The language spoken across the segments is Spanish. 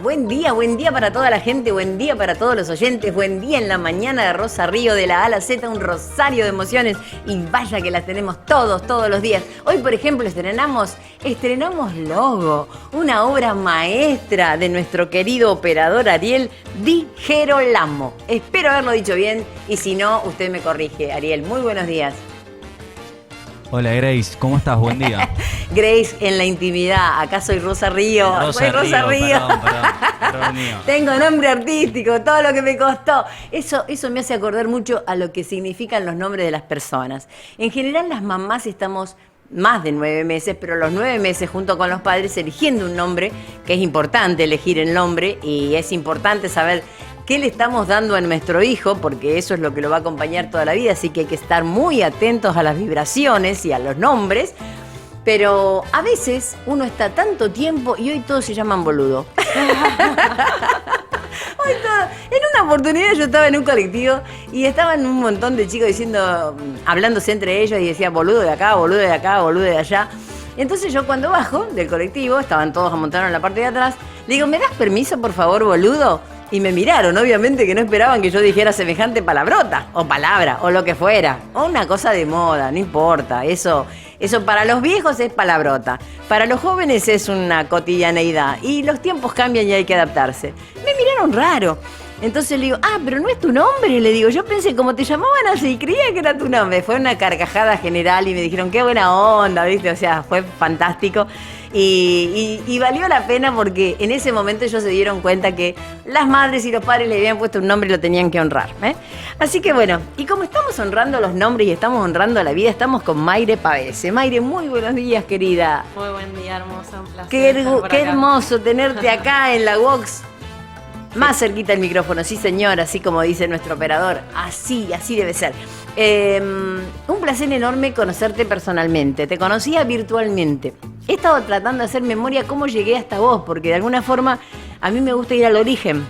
buen día para toda la gente, buen día para todos los oyentes, buen día en la mañana de Rosa Río, de la A a la Z, un rosario de emociones y vaya que las tenemos todos los días. Hoy, por ejemplo, estrenamos Logo, una obra maestra de nuestro querido operador Ariel Di Gerolamo. Espero haberlo dicho bien y si no, usted me corrige. Ariel, muy buenos días. Hola Grace, ¿cómo estás? Buen día. Grace en la intimidad, acá soy Rosa Río. Soy Rosa Río. Perdón mío. Tengo nombre artístico, todo lo que me costó. Eso me hace acordar mucho a lo que significan los nombres de las personas. En general las mamás estamos más de 9 meses, pero los 9 meses junto con los padres eligiendo un nombre, que es importante elegir el nombre y es importante saber qué le estamos dando a nuestro hijo, porque eso es lo que lo va a acompañar toda la vida, así que hay que estar muy atentos a las vibraciones y a los nombres, pero a veces uno está tanto tiempo y hoy todos se llaman boludo. En una oportunidad yo estaba en un colectivo y estaban un montón de chicos hablándose entre ellos y decían boludo de acá, boludo de acá, boludo de allá. Entonces yo cuando bajo del colectivo, estaban todos amontonados en la parte de atrás, le digo, ¿me das permiso por favor, boludo? Y me miraron, obviamente que no esperaban que yo dijera semejante palabrota, o palabra, o lo que fuera. O una cosa de moda, no importa. Eso para los viejos es palabrota. Para los jóvenes es una cotidianeidad. Y los tiempos cambian y hay que adaptarse. Me miraron raro. Entonces le digo, pero no es tu nombre, le digo. Yo pensé, como te llamaban así, creía que era tu nombre. Fue una carcajada general y me dijeron, qué buena onda, ¿viste? O sea, fue fantástico. Y valió la pena porque en ese momento ellos se dieron cuenta que las madres y los padres le habían puesto un nombre y lo tenían que honrar, ¿eh? Así que bueno, y como estamos honrando los nombres y estamos honrando la vida, estamos con Mayre Pavese. Mayre, muy buenos días, querida. Muy buen día, hermosa, un placer. Qué hermoso tenerte acá en la Vox. Más cerquita el micrófono, sí señor, así como dice nuestro operador, así debe ser. Un placer enorme conocerte personalmente, te conocía virtualmente. He estado tratando de hacer memoria cómo llegué hasta vos, porque de alguna forma a mí me gusta ir al origen.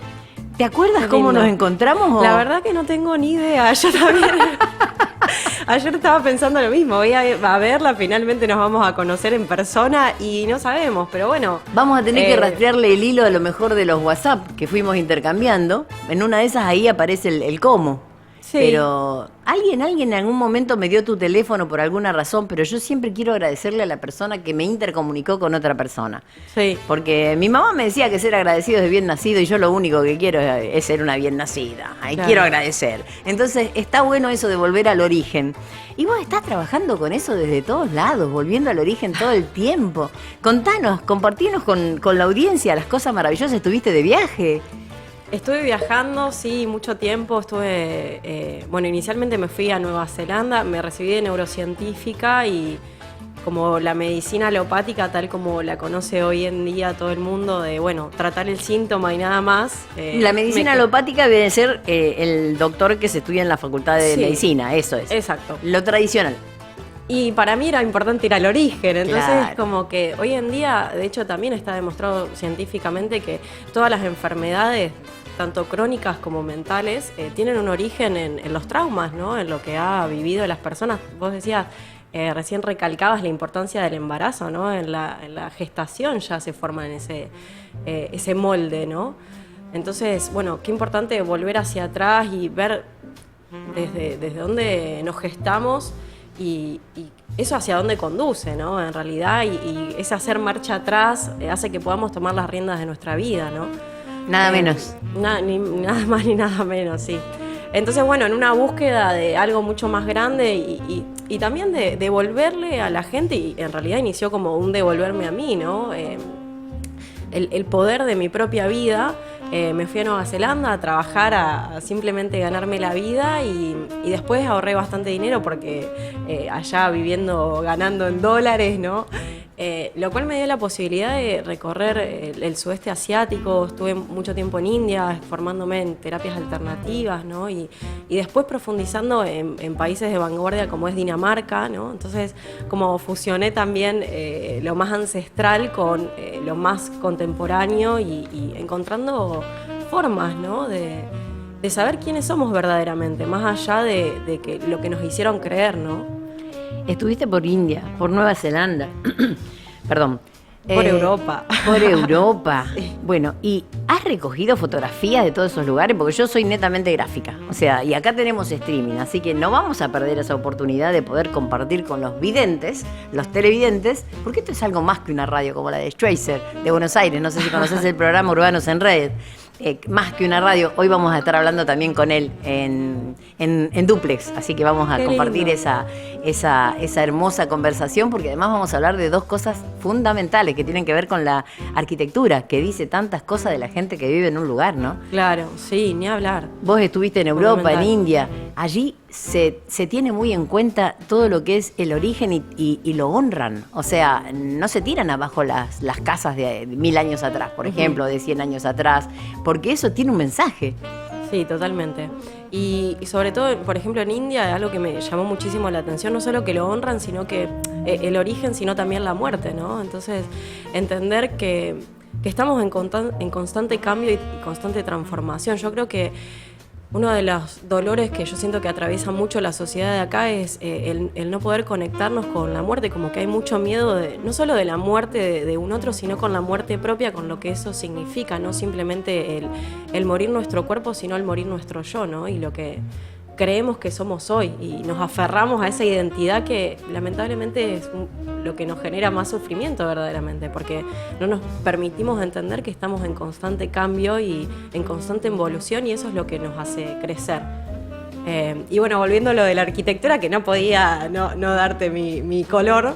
¿Te acuerdas cómo nos encontramos? La verdad que no tengo ni idea, yo también. Ayer estaba pensando lo mismo, voy a verla, finalmente nos vamos a conocer en persona y no sabemos, pero bueno. Vamos a tener que rastrearle el hilo a lo mejor de los WhatsApp que fuimos intercambiando. En una de esas ahí aparece el cómo. Sí. Pero alguien en algún momento me dio tu teléfono por alguna razón, pero yo siempre quiero agradecerle a la persona que me intercomunicó con otra persona. Sí. Porque mi mamá me decía que ser agradecido es bien nacido y yo lo único que quiero es ser una bien nacida. Claro. Quiero agradecer. Entonces está bueno eso de volver al origen. Y vos estás trabajando con eso desde todos lados, volviendo al origen todo el tiempo. Contanos, compartinos con la audiencia las cosas maravillosas. ¿Estuviste de viaje? Estuve viajando, sí, mucho tiempo. Inicialmente me fui a Nueva Zelanda, me recibí de neurocientífica y como la medicina alopática, tal como la conoce hoy en día todo el mundo, de, tratar el síntoma y nada más. La medicina alopática debe ser el doctor que se estudia en la facultad de medicina, eso es. Exacto. Lo tradicional. Y para mí era importante ir al origen, entonces claro. Como que hoy en día, de hecho también está demostrado científicamente que todas las enfermedades, tanto crónicas como mentales, tienen un origen en los traumas, ¿no? En lo que ha vivido las personas. Vos decías, recién recalcabas la importancia del embarazo, ¿no? En la gestación ya se forma en ese molde, ¿no? Entonces, qué importante volver hacia atrás y ver desde dónde nos gestamos y eso hacia dónde conduce, ¿no? En realidad, y ese hacer marcha atrás hace que podamos tomar las riendas de nuestra vida, ¿no? Nada menos. Nada más ni nada menos, sí. Entonces, en una búsqueda de algo mucho más grande y también de devolverle a la gente, y en realidad inició como un devolverme a mí, ¿no? El poder de mi propia vida. Me fui a Nueva Zelanda a trabajar, a simplemente ganarme la vida y después ahorré bastante dinero porque allá ganando en dólares, ¿no? Lo cual me dio la posibilidad de recorrer el sudeste asiático. Estuve mucho tiempo en India formándome en terapias alternativas, ¿no? Y después profundizando en países de vanguardia como es Dinamarca, ¿no? Entonces como fusioné también lo más ancestral con lo más contemporáneo y encontrando formas, ¿no? de saber quiénes somos verdaderamente, más allá de que lo que nos hicieron creer, ¿no? Estuviste por India, por Nueva Zelanda. Perdón. Por Europa. Por Europa. Bueno, ¿y has recogido fotografías de todos esos lugares? Porque yo soy netamente gráfica. O sea, y acá tenemos streaming, así que no vamos a perder esa oportunidad de poder compartir con los videntes, los televidentes, porque esto es algo más que una radio como la de Schweizer, de Buenos Aires. No sé si conoces el programa Urbanos en Red. Más que una radio, hoy vamos a estar hablando también con él en duplex, así que vamos a Qué compartir lindo. esa hermosa conversación, porque además vamos a hablar de dos cosas fundamentales que tienen que ver con la arquitectura, que dice tantas cosas de la gente que vive en un lugar, ¿no? Claro, sí, ni hablar. Vos estuviste en Europa, en Fundamental. India, allí se tiene muy en cuenta todo lo que es el origen y lo honran. O sea, no se tiran abajo las casas de 1000 años atrás, por ejemplo, de 100 años atrás, porque eso tiene un mensaje. Sí, totalmente. Y sobre todo, por ejemplo, en India, algo que me llamó muchísimo la atención, no solo que lo honran, sino que el origen, sino también la muerte, ¿no? Entonces, entender que estamos en constante cambio y constante transformación. Yo creo que uno de los dolores que yo siento que atraviesa mucho la sociedad de acá es el no poder conectarnos con la muerte, como que hay mucho miedo, no solo de la muerte de un otro, sino con la muerte propia, con lo que eso significa, no simplemente el morir nuestro cuerpo, sino el morir nuestro yo, ¿no? Y lo que creemos que somos hoy, y nos aferramos a esa identidad que lamentablemente es lo que nos genera más sufrimiento verdaderamente, porque no nos permitimos entender que estamos en constante cambio y en constante evolución, y eso es lo que nos hace crecer. Y bueno, volviendo a lo de la arquitectura, que no podía no darte mi color,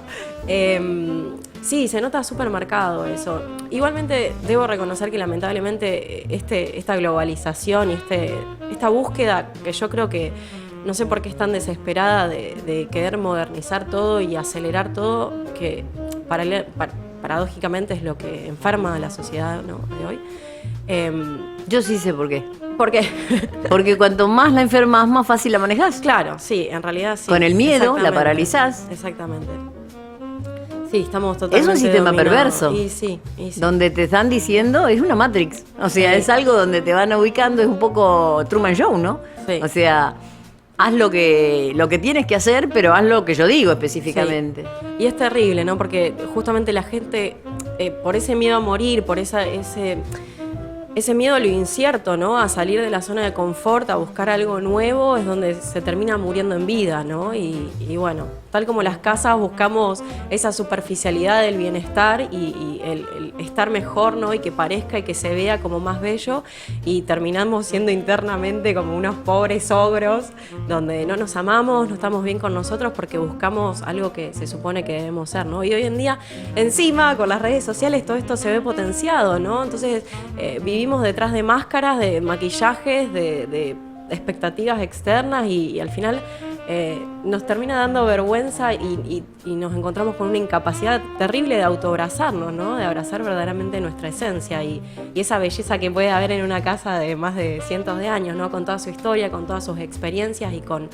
sí, se nota súper marcado eso. Igualmente debo reconocer que lamentablemente esta globalización y esta búsqueda, que yo creo que no sé por qué es tan desesperada de querer modernizar todo y acelerar todo, que paradójicamente es lo que enferma a la sociedad, ¿no?, de hoy. Yo sí sé por qué. ¿Por qué? Porque cuanto más la enfermas, más fácil la manejás. Claro, sí, en realidad sí. Con el miedo la Exactamente. paralizás. Exactamente. Sí, estamos totalmente Es un sistema dominados. perverso. Y sí. Donde te están diciendo, es una Matrix. O sea, Sí. es algo donde te van ubicando, es un poco Truman Show, ¿no? Sí. O sea, haz lo que tienes que hacer, pero haz lo que yo digo específicamente. Y es terrible, ¿no? Porque justamente la gente, por ese miedo a morir, por ese miedo a lo incierto, ¿no? A salir de la zona de confort, a buscar algo nuevo, es donde se termina muriendo en vida, ¿no? Y bueno, tal como las casas, buscamos esa superficialidad del bienestar y el estar mejor, ¿no? Y que parezca y que se vea como más bello, y terminamos siendo internamente como unos pobres ogros, donde no nos amamos, no estamos bien con nosotros porque buscamos algo que se supone que debemos ser, ¿no? Y hoy en día, encima, con las redes sociales, todo esto se ve potenciado, ¿no? Entonces, vivimos detrás de máscaras, de maquillajes, de expectativas externas, y al final nos termina dando vergüenza y nos encontramos con una incapacidad terrible de autoabrazarnos, ¿no? De abrazar verdaderamente nuestra esencia y esa belleza que puede haber en una casa de más de cientos de años, ¿no? Con toda su historia, con todas sus experiencias y con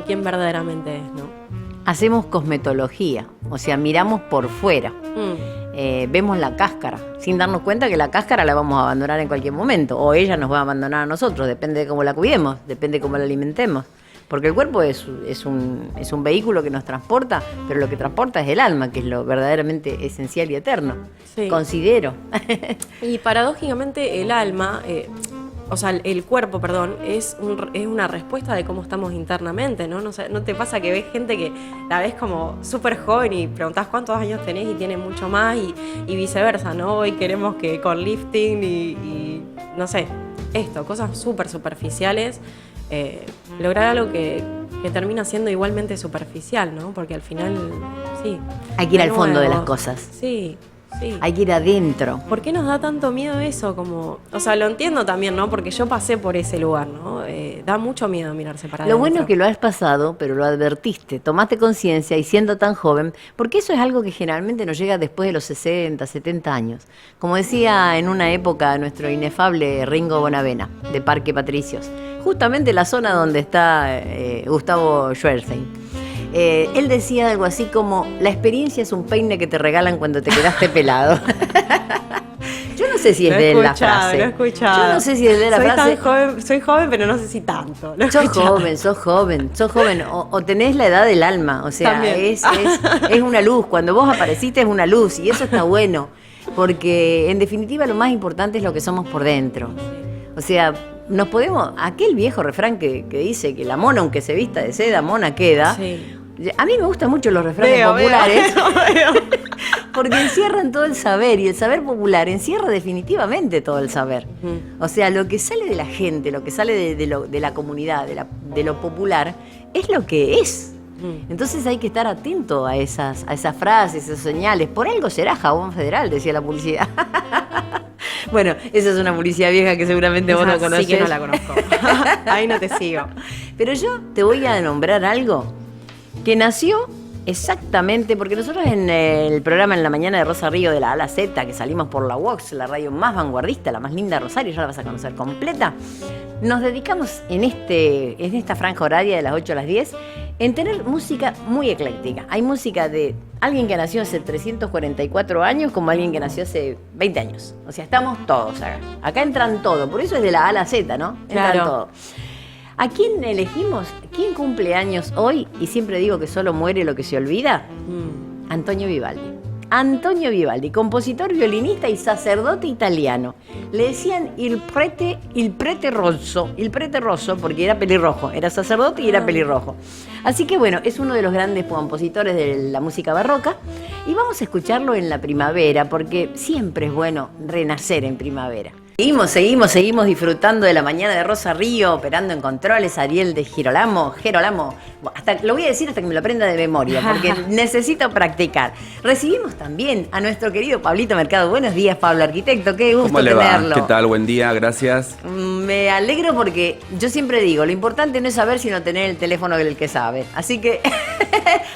quién verdaderamente es, ¿no? Hacemos cosmetología, o sea, miramos por fuera. Vemos la cáscara, sin darnos cuenta que la cáscara la vamos a abandonar en cualquier momento, o ella nos va a abandonar a nosotros, depende de cómo la cuidemos, depende de cómo la alimentemos. Porque el cuerpo es un vehículo que nos transporta, pero lo que transporta es el alma, que es lo verdaderamente esencial y eterno. Sí. Considero. Y paradójicamente el alma, o sea, el cuerpo, perdón, es una respuesta de cómo estamos internamente, ¿no? ¿No te pasa que ves gente que la ves como súper joven y preguntás cuántos años tenés y tiene mucho más, y viceversa, ¿no? Hoy queremos que con lifting y no sé, cosas súper superficiales, lograr algo que termina siendo igualmente superficial, ¿no? Porque al final, sí. Hay que ir de al fondo de nuevo, las cosas. Sí. Hay que ir adentro. ¿Por qué nos da tanto miedo eso? O sea, lo entiendo también, ¿no? Porque yo pasé por ese lugar, ¿no? Da mucho miedo mirarse para Lo adentro. bueno es que lo has pasado, pero lo advertiste, tomaste conciencia y siendo tan joven, porque eso es algo que generalmente nos llega después de los 60, 70 años. Como decía en una época nuestro inefable Ringo Bonavena, de Parque Patricios, justamente la zona donde está Gustavo Schwerzheim. Él decía algo así como, la experiencia es un peine que te regalan cuando te quedaste pelado. Yo no sé si es Lo he de él la escuchado, frase. Lo he escuchado. Yo no sé si es de la soy frase. Tan joven, soy joven, pero no sé si tanto. Lo he Sos escuchado. joven. O tenés la edad del alma. O sea, También. es una luz. Cuando vos apareciste es una luz y eso está bueno. Porque en definitiva lo más importante es lo que somos por dentro. O sea, nos podemos. Aquel viejo refrán que dice que la mona, aunque se vista de seda, mona queda. Sí. A mí me gustan mucho los refranes populares. Porque encierran todo el saber y el saber popular encierra definitivamente todo el saber. O sea, lo que sale de la gente, lo que sale de la comunidad, de lo popular, es lo que es. Entonces hay que estar atento a esas frases, esas señales. Por algo será jabón federal, decía la publicidad. Bueno, esa es una publicidad vieja que seguramente vos no conocés. Sí que no la conozco. Ahí no te sigo. Pero yo te voy a nombrar algo que nació exactamente, porque nosotros en el programa En la Mañana de Rosa Río de la A a la Z, que salimos por la Vox, la radio más vanguardista, la más linda de Rosario, ya la vas a conocer completa, nos dedicamos en esta franja horaria de las 8 a las 10 en tener música muy ecléctica. Hay música de alguien que nació hace 344 años como alguien que nació hace 20 años. O sea, estamos todos acá. Acá entran todos, por eso es de la A a la Z, ¿no? Entran Claro. todos. ¿A quién elegimos? ¿Quién cumple años hoy? Y siempre digo que solo muere lo que se olvida. Antonio Vivaldi. Antonio Vivaldi, compositor, violinista y sacerdote italiano. Le decían il prete rosso, porque era pelirrojo, era sacerdote y era pelirrojo. Así que bueno, es uno de los grandes compositores de la música barroca y vamos a escucharlo en la primavera, porque siempre es bueno renacer en primavera. Seguimos disfrutando de la mañana de Rosa Río, operando en controles, Ariel de Gerolamo, lo voy a decir hasta que me lo aprenda de memoria, porque necesito practicar. Recibimos también a nuestro querido Pablito Mercado. Buenos días, Pablo, arquitecto, qué gusto ¿Cómo le tenerlo. va? ¿Qué tal? Buen día, gracias. Me alegro porque yo siempre digo, lo importante no es saber, sino tener el teléfono del que sabe. Así que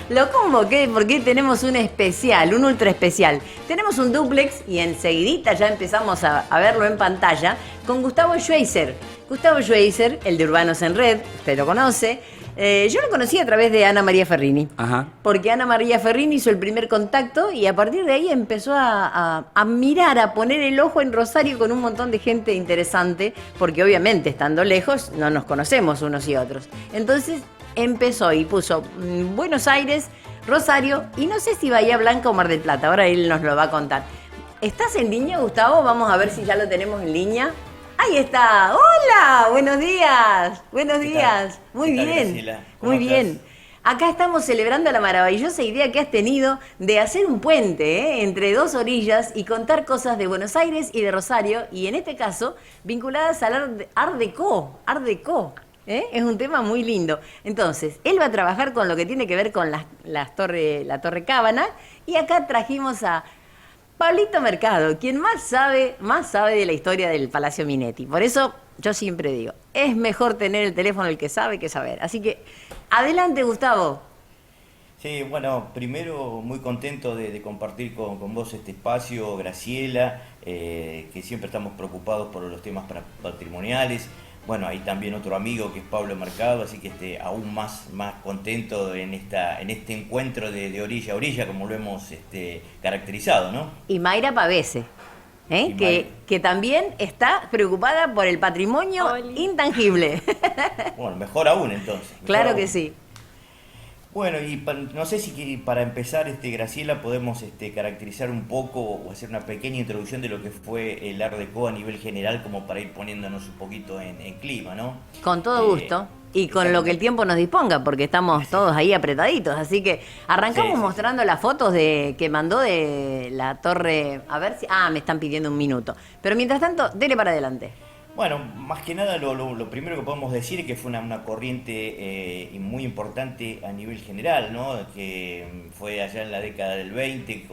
lo convoqué porque tenemos un especial, un ultra especial. Tenemos un dúplex y enseguidita ya empezamos a verlo en pantalla con Gustavo Schweizer. Gustavo Schweizer, el de Urbanos en Red, usted lo conoce. Yo lo conocí a través de Ana María Ferrini. Ajá. Porque Ana María Ferrini hizo el primer contacto y a partir de ahí empezó a mirar, a poner el ojo en Rosario con un montón de gente interesante, porque obviamente estando lejos no nos conocemos unos y otros. Entonces empezó y puso Buenos Aires, Rosario y no sé si Bahía Blanca o Mar del Plata, ahora él nos lo va a contar. ¿Estás en línea, Gustavo? Vamos a ver si ya lo tenemos en línea. Ahí está. Hola, buenos días. Buenos días. Muy bien. Graciela? ¿Cómo Muy estás? bien. Acá estamos celebrando la maravillosa idea que has tenido de hacer un puente entre dos orillas y contar cosas de Buenos Aires y de Rosario, y en este caso vinculadas al Art Deco. Art Deco. Es un tema muy lindo. Entonces, él va a trabajar con lo que tiene que ver con la Torre Cábana, y acá trajimos a Pablito Mercado, quien más sabe de la historia del Palacio Minetti. Por eso yo siempre digo, es mejor tener el teléfono el que sabe que saber. Así que, adelante, Gustavo. Sí, bueno, primero muy contento de compartir con vos este espacio, Graciela, que siempre estamos preocupados por los temas patrimoniales. Bueno, hay también otro amigo que es Pablo Mercado, así que aún más contento en este encuentro de orilla a orilla, como lo hemos caracterizado, ¿no? Y Mayra Pavese, Y que también está preocupada por el patrimonio Oli. intangible. Bueno, mejor aún entonces. mejor Claro aún. que sí. Bueno, y no sé si para empezar, Graciela, podemos caracterizar un poco o hacer una pequeña introducción de lo que fue el Art Deco a nivel general, como para ir poniéndonos un poquito en clima, ¿no? Con todo gusto. Y con lo que el tiempo nos disponga, porque estamos todos ahí apretaditos. Así que arrancamos Sí. mostrando las fotos que mandó de la torre. A ver si. Me están pidiendo un minuto. Pero mientras tanto, dele para adelante. Bueno, más que nada lo primero que podemos decir es que fue una corriente muy importante a nivel general, ¿no? Que fue allá en la década del 20,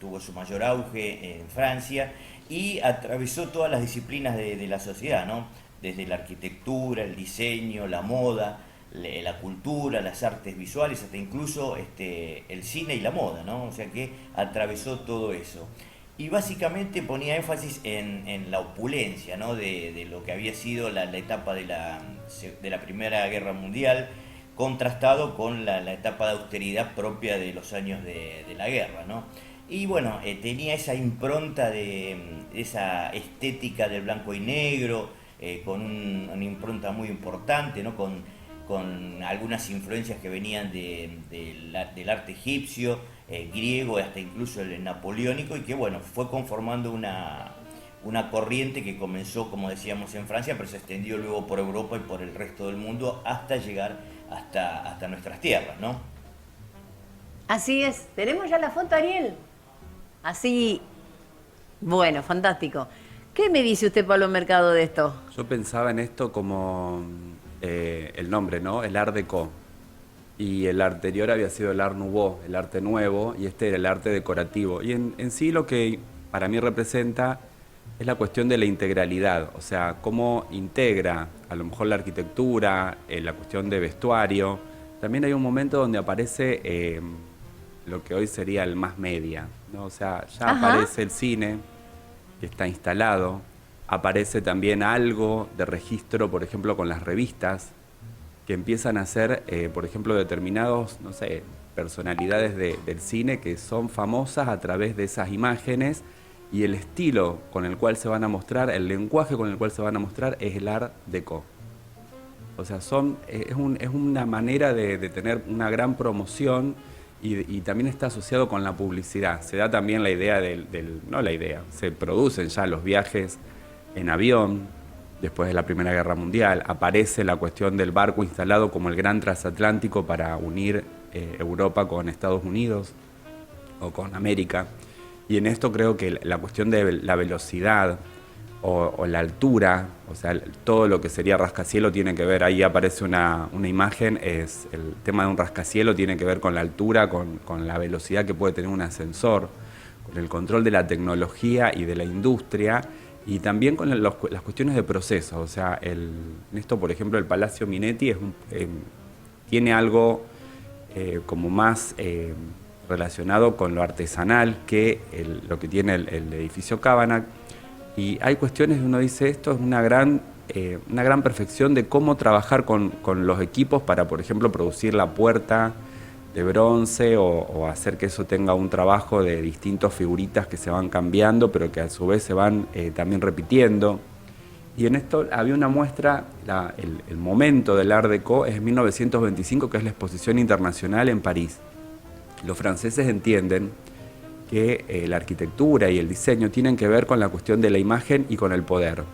tuvo su mayor auge en Francia y atravesó todas las disciplinas de la sociedad, ¿no? Desde la arquitectura, el diseño, la moda, la cultura, las artes visuales, hasta incluso el cine y la moda, ¿no? O sea que atravesó todo eso. Y básicamente ponía énfasis en la opulencia, ¿no? de lo que había sido la etapa de la Primera Guerra Mundial, contrastado con la etapa de austeridad propia de los años de la guerra, ¿no? Y bueno, tenía esa impronta de esa estética del blanco y negro, con una impronta muy importante, ¿no? Con algunas influencias que venían del arte egipcio, griego, hasta incluso el napoleónico, y que bueno, fue conformando una corriente que comenzó, como decíamos, en Francia, pero se extendió luego por Europa y por el resto del mundo hasta llegar hasta nuestras tierras, ¿no? Así es. ¿Tenemos ya la foto, Ariel? Así. Bueno, fantástico. ¿Qué me dice usted, Pablo Mercado, de esto? Yo pensaba en esto como el nombre, ¿no? El Art Deco. Y el anterior había sido el Art Nouveau, el arte nuevo, y este era el arte decorativo. Y en sí lo que para mí representa es la cuestión de la integralidad, o sea, cómo integra a lo mejor la arquitectura, la cuestión de vestuario. También hay un momento donde aparece lo que hoy sería el más media, ¿no? O sea, ya aparece el cine que está instalado, aparece también algo de registro, por ejemplo, con las revistas, que empiezan a ser, por ejemplo, determinados, no sé, personalidades del cine que son famosas a través de esas imágenes, y el estilo con el cual se van a mostrar, el lenguaje con el cual se van a mostrar es el Art Deco. O sea, es una manera de tener una gran promoción y también está asociado con la publicidad. Se da también la idea no la idea, se producen ya los viajes en avión después de la Primera Guerra Mundial. Aparece la cuestión del barco instalado como el gran transatlántico para unir Europa con Estados Unidos o con América. Y en esto creo que la cuestión de la velocidad o la altura, o sea, todo lo que sería rascacielos tiene que ver, ahí aparece una imagen, es el tema de un rascacielos tiene que ver con la altura, con la velocidad que puede tener un ascensor, con el control de la tecnología y de la industria, y también con las cuestiones de procesos. O sea, en esto, por ejemplo, el Palacio Minetti tiene algo como más relacionado con lo artesanal que lo que tiene el edificio Cabanac. Y hay cuestiones que uno dice, esto es una gran perfección de cómo trabajar con los equipos para, por ejemplo, producir la puerta de bronce o hacer que eso tenga un trabajo de distintas figuritas que se van cambiando, pero que a su vez se van también repitiendo. Y en esto había una muestra, el momento del Art Deco es en 1925, que es la exposición internacional en París. Los franceses entienden que la arquitectura y el diseño tienen que ver con la cuestión de la imagen y con el poder.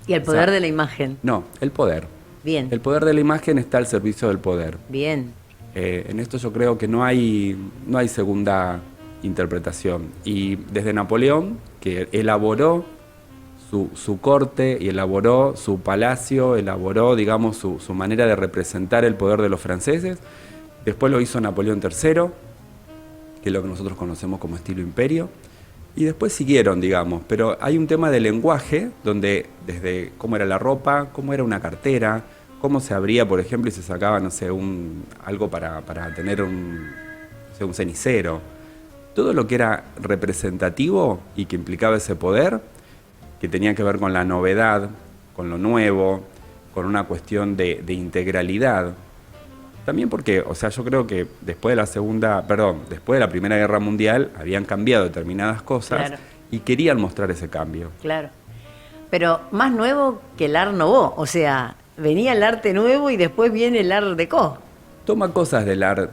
¿Y el poder de la imagen? No, el poder. Bien. El poder de la imagen está al servicio del poder. Bien. En esto yo creo que no hay segunda interpretación. Y desde Napoleón, que elaboró su corte y elaboró su palacio, elaboró, digamos, su manera de representar el poder de los franceses, después lo hizo Napoleón III, que es lo que nosotros conocemos como estilo imperio, y después siguieron, digamos, pero hay un tema de lenguaje, donde desde cómo era la ropa, cómo era una cartera, cómo se abría, por ejemplo, y se sacaba, no sé, algo para tener un cenicero, todo lo que era representativo y que implicaba ese poder, que tenía que ver con la novedad, con lo nuevo, con una cuestión de integralidad. También porque, o sea, yo creo que después de la Primera Guerra Mundial habían cambiado determinadas cosas, claro, y querían mostrar ese cambio. Claro. Pero más nuevo que el Art Nouveau, o sea, venía el arte nuevo y después viene el Art Deco. Toma cosas del Art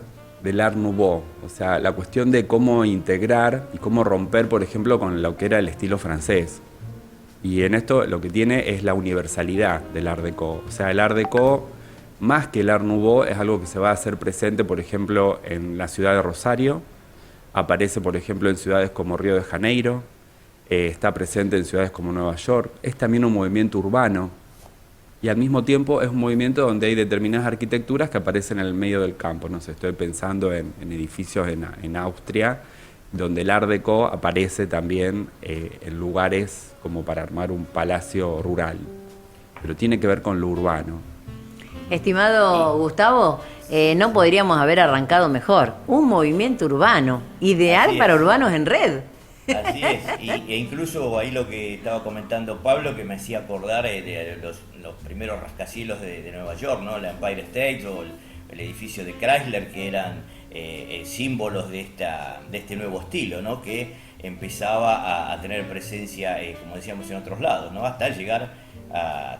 Nouveau, o sea, la cuestión de cómo integrar y cómo romper, por ejemplo, con lo que era el estilo francés. Y en esto lo que tiene es la universalidad del Art Deco. O sea, el Art Deco, más que el Art Nouveau, es algo que se va a hacer presente, por ejemplo, en la ciudad de Rosario, aparece, por ejemplo, en ciudades como Río de Janeiro, está presente en ciudades como Nueva York, es también un movimiento urbano, y al mismo tiempo es un movimiento donde hay determinadas arquitecturas que aparecen en el medio del campo. No sé, estoy pensando en edificios en Austria, donde el Art Deco aparece también en lugares como para armar un palacio rural, pero tiene que ver con lo urbano. Estimado Gustavo, no podríamos haber arrancado mejor. Un movimiento urbano, ideal para urbanos en red. Así es, e incluso ahí lo que estaba comentando Pablo, que me hacía acordar de los primeros rascacielos de Nueva York, ¿no? La Empire State el edificio de Chrysler, que eran símbolos de este nuevo estilo, ¿no? Que empezaba a tener presencia, como decíamos, en otros lados, ¿no? Hasta llegar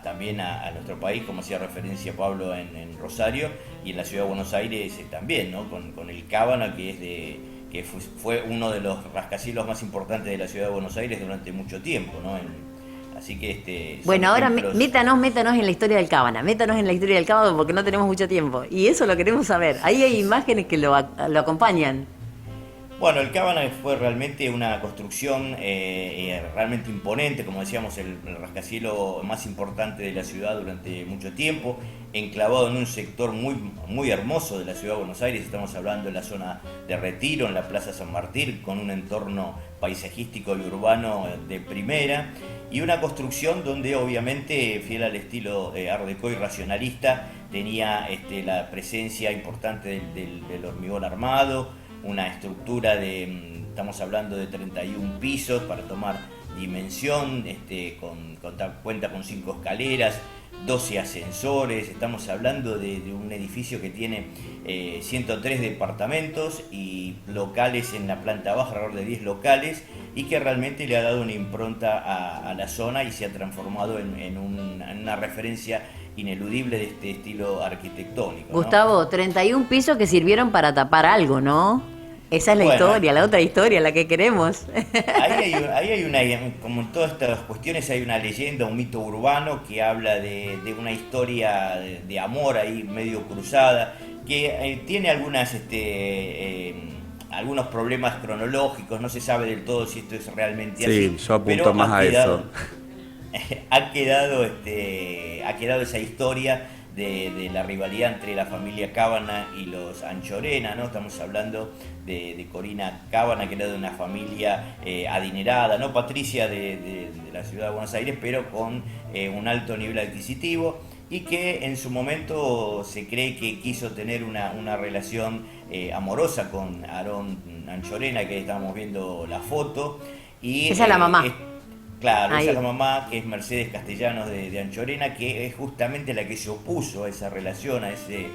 también a nuestro país, como hacía referencia Pablo en Rosario, y en la ciudad de Buenos Aires también, ¿no? Con el Cábana, que fue uno de los rascacielos más importantes de la ciudad de Buenos Aires durante mucho tiempo, ¿no? Así que bueno, ahora ejemplos... métanos en la historia del Cábana, porque no tenemos mucho tiempo, y eso lo queremos saber. Ahí hay imágenes que lo acompañan. Bueno, el Cábana fue realmente una construcción realmente imponente, como decíamos, el rascacielos más importante de la ciudad durante mucho tiempo, enclavado en un sector muy, muy hermoso de la ciudad de Buenos Aires. Estamos hablando de la zona de Retiro, en la Plaza San Martín, con un entorno paisajístico y urbano de primera, y una construcción donde obviamente, fiel al estilo Art Deco y racionalista, tenía la presencia importante del hormigón armado, una estructura estamos hablando de 31 pisos para tomar dimensión, cuenta con 5 escaleras, 12 ascensores. Estamos hablando de un edificio que tiene 103 departamentos y locales en la planta baja, alrededor de 10 locales, y que realmente le ha dado una impronta a la zona y se ha transformado en una referencia ineludible de este estilo arquitectónico, ¿no? Gustavo, 31 pisos que sirvieron para tapar algo, ¿no? Esa es la historia, la otra historia, la que queremos. Ahí hay una, como en todas estas cuestiones, hay una leyenda, un mito urbano que habla de una historia de amor ahí medio cruzada, que tiene algunos problemas cronológicos, no se sabe del todo si esto es realmente así. Sí, yo apunto más a eso. Ha quedado esa historia de la rivalidad entre la familia Cábana y los Anchorena, ¿no? Estamos hablando de Corina Cábana, que era de una familia adinerada, ¿no? Patricia de la ciudad de Buenos Aires, pero con un alto nivel adquisitivo, y que en su momento se cree que quiso tener una relación amorosa con Aarón Anchorena, que estamos viendo la foto. Y, esa es la mamá. Claro, ahí. esa es la mamá, que es Mercedes Castellanos de Anchorena, que es justamente la que se opuso a esa relación, a ese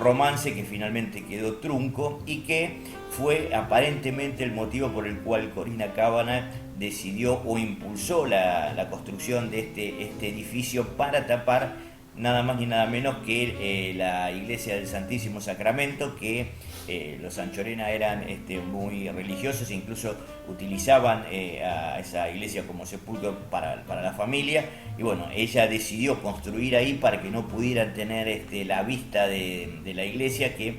romance que finalmente quedó trunco, y que fue aparentemente el motivo por el cual Corina Cábana decidió o impulsó la construcción de este edificio para tapar nada más ni nada menos que la iglesia del Santísimo Sacramento, que los Anchorena eran muy religiosos e incluso utilizaban a esa iglesia como sepulcro para la familia, y bueno, ella decidió construir ahí para que no pudieran tener la vista de la iglesia, que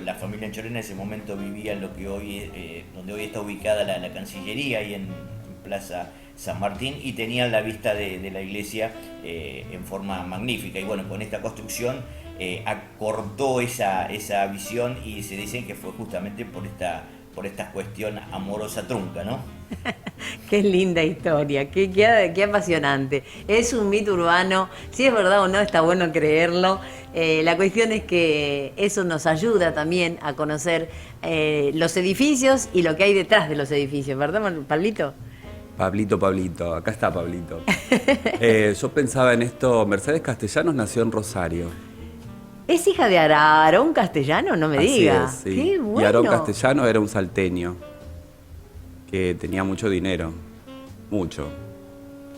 la familia Anchorena en ese momento vivía en lo que donde hoy está ubicada la Cancillería, ahí en Plaza San Martín, y tenían la vista de la iglesia en forma magnífica. Y bueno, con esta construcción acortó esa visión, y se dicen que fue justamente por esta cuestión amorosa trunca, ¿no? Qué linda historia, qué apasionante. Es un mito urbano, si es verdad o no, está bueno creerlo. La cuestión es que eso nos ayuda también a conocer los edificios y lo que hay detrás de los edificios, ¿verdad, Pablito? Pablito, acá está Pablito. Yo pensaba en esto, Mercedes Castellanos nació en Rosario. ¿Es hija de Aarón Castellano? No me diga. Así es, sí. Qué bueno. Y Aarón Castellano era un salteño que tenía mucho dinero, mucho.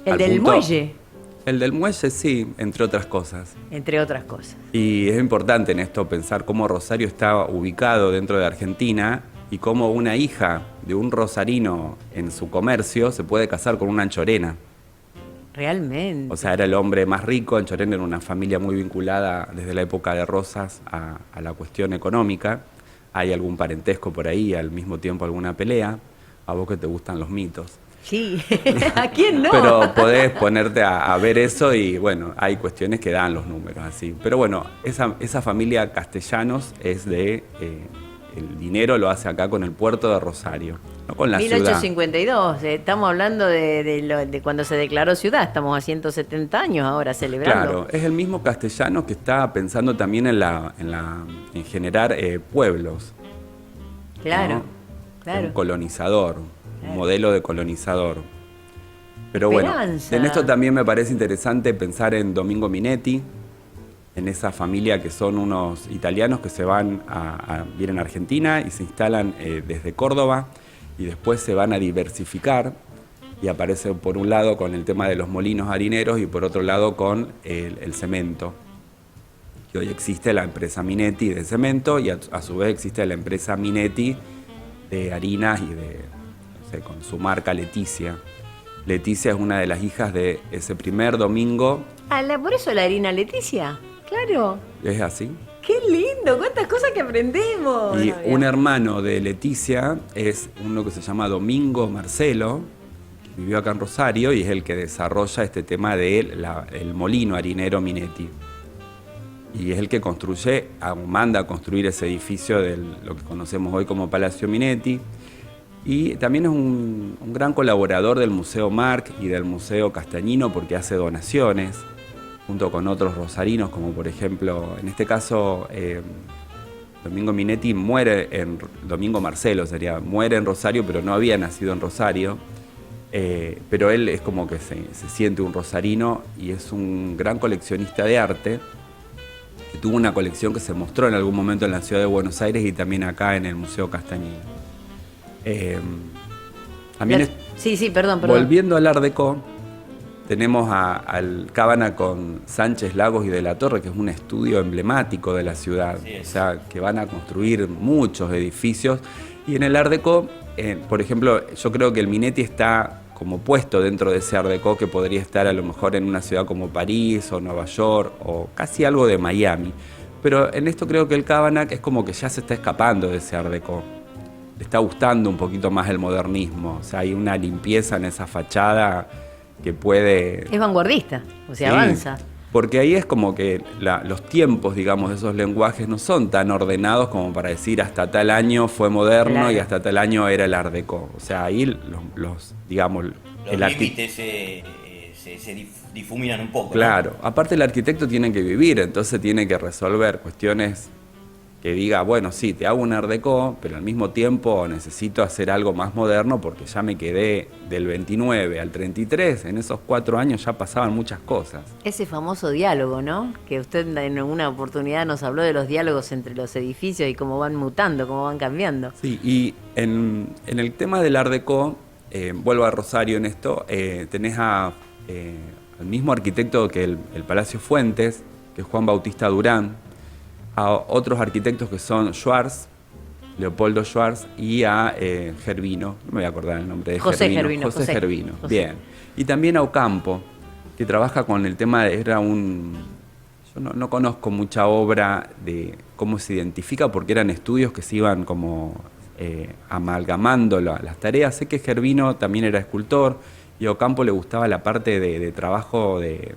¿El del muelle? El del muelle, sí, entre otras cosas. Entre otras cosas. Y es importante en esto pensar cómo Rosario está ubicado dentro de Argentina y cómo una hija de un rosarino en su comercio se puede casar con una anchorena. Realmente. O sea, era el hombre más rico. Anchorena era una familia muy vinculada desde la época de Rosas a la cuestión económica. Hay algún parentesco por ahí, al mismo tiempo alguna pelea. A vos que te gustan los mitos. Sí, ¿a quién no? Pero podés ponerte a ver eso y bueno, hay cuestiones que dan los números así. Pero bueno, esa familia Castellanos es el dinero lo hace acá con el puerto de Rosario, no con la 1852, ciudad. Estamos hablando de cuando se declaró ciudad, estamos a 170 años ahora celebrando. Claro, es el mismo Castellanos que está pensando también en generar pueblos. Claro, ¿no? claro. Un colonizador, un modelo de colonizador. Pero Esperanza. bueno, en esto también me parece interesante pensar en Domingo Minetti, en esa familia que son unos italianos que se van vienen a Argentina y se instalan desde Córdoba y después se van a diversificar y aparecen por un lado con el tema de los molinos harineros y por otro lado con el cemento. Y hoy existe la empresa Minetti de cemento y a su vez existe la empresa Minetti de harinas y de, no sé, con su marca Leticia. Leticia es una de las hijas de ese primer domingo. Por eso la harina Leticia, claro. ¿Es así? ¡Qué lindo! ¡Cuántas cosas que aprendemos! Y un hermano de Leticia es uno que se llama Domingo Marcelo, que vivió acá en Rosario y es el que desarrolla este tema del molino harinero Minetti. Y es el que manda a construir ese edificio de lo que conocemos hoy como Palacio Minetti. Y también es un gran colaborador del Museo Marc y del Museo Castañino porque hace donaciones junto con otros rosarinos, como por ejemplo, en este caso, Domingo Minetti Domingo Marcelo muere en Rosario, pero no había nacido en Rosario. Pero él es como que se siente un rosarino y es un gran coleccionista de arte, que tuvo una colección que se mostró en algún momento en la ciudad de Buenos Aires y también acá en el Museo Castañino. También Sí, perdón. Volviendo al Art Deco, tenemos al Cábana con Sánchez, Lagos y de la Torre, que es un estudio emblemático de la ciudad. O sea, que van a construir muchos edificios. Y en el Art Deco, por ejemplo, yo creo que el Minetti está como puesto dentro de ese Art Deco que podría estar a lo mejor en una ciudad como París o Nueva York o casi algo de Miami. Pero en esto creo que el Cábana es como que ya se está escapando de ese Art Deco. Le está gustando un poquito más el modernismo. O sea, hay una limpieza en esa fachada que puede... Es vanguardista, o sea, Sí, avanza. Porque ahí es como que los tiempos, digamos, de esos lenguajes no son tan ordenados como para decir hasta tal año fue moderno Claro. y hasta tal año era el Art Deco. O sea, ahí digamos... Los límites se difuminan un poco. Claro, aparte el arquitecto tiene que vivir, entonces tiene que resolver cuestiones que diga, bueno, sí, te hago un Art Deco, pero al mismo tiempo necesito hacer algo más moderno porque ya me quedé del 29 al 33, en esos 4 años ya pasaban muchas cosas. Ese famoso diálogo, ¿no? Que usted en alguna oportunidad nos habló de los diálogos entre los edificios y cómo van mutando, cómo van cambiando. Sí, y en el tema del Art Deco, vuelvo a Rosario en esto, tenés al mismo arquitecto que el Palacio Fuentes, que es Juan Bautista Durán, a otros arquitectos que son Schwarz, Leopoldo Schwarz, y a Gervino, no me voy a acordar el nombre de José Gervino. Gervino. José Gervino, José. bien. Y también a Ocampo, que trabaja con el tema, yo no conozco mucha obra de cómo se identifica, porque eran estudios que se iban como amalgamando las tareas. Sé que Gervino también era escultor, y a Ocampo le gustaba la parte de trabajo de...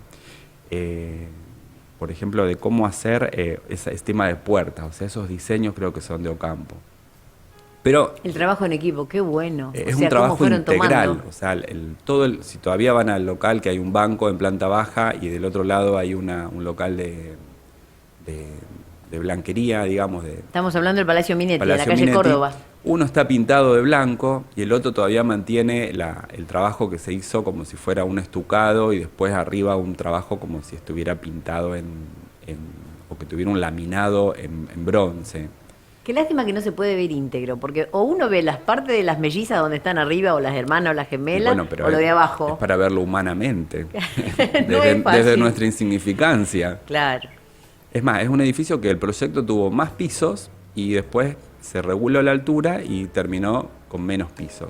por ejemplo, de cómo hacer ese tema de puertas, o sea, esos diseños creo que son de Ocampo. Pero El trabajo en equipo, qué bueno. es o sea, un trabajo cómo fueron integral, tomando. o sea, si todavía van al local, que hay un banco en planta baja y del otro lado hay un local de blanquería, digamos, Estamos hablando del Palacio Minetti, de la Palacio calle Minetti. Córdoba. Uno está pintado de blanco y el otro todavía mantiene el trabajo que se hizo como si fuera un estucado y después arriba un trabajo como si estuviera pintado o que tuviera un laminado en bronce. Qué lástima que no se puede ver íntegro, porque o uno ve las partes de las mellizas donde están arriba, o las hermanas o las Y gemelas, bueno, pero o lo de es abajo. para verlo humanamente, No es fácil. desde nuestra insignificancia. Claro. Es más, es un edificio que el proyecto tuvo más pisos y después se reguló la altura y terminó con menos pisos.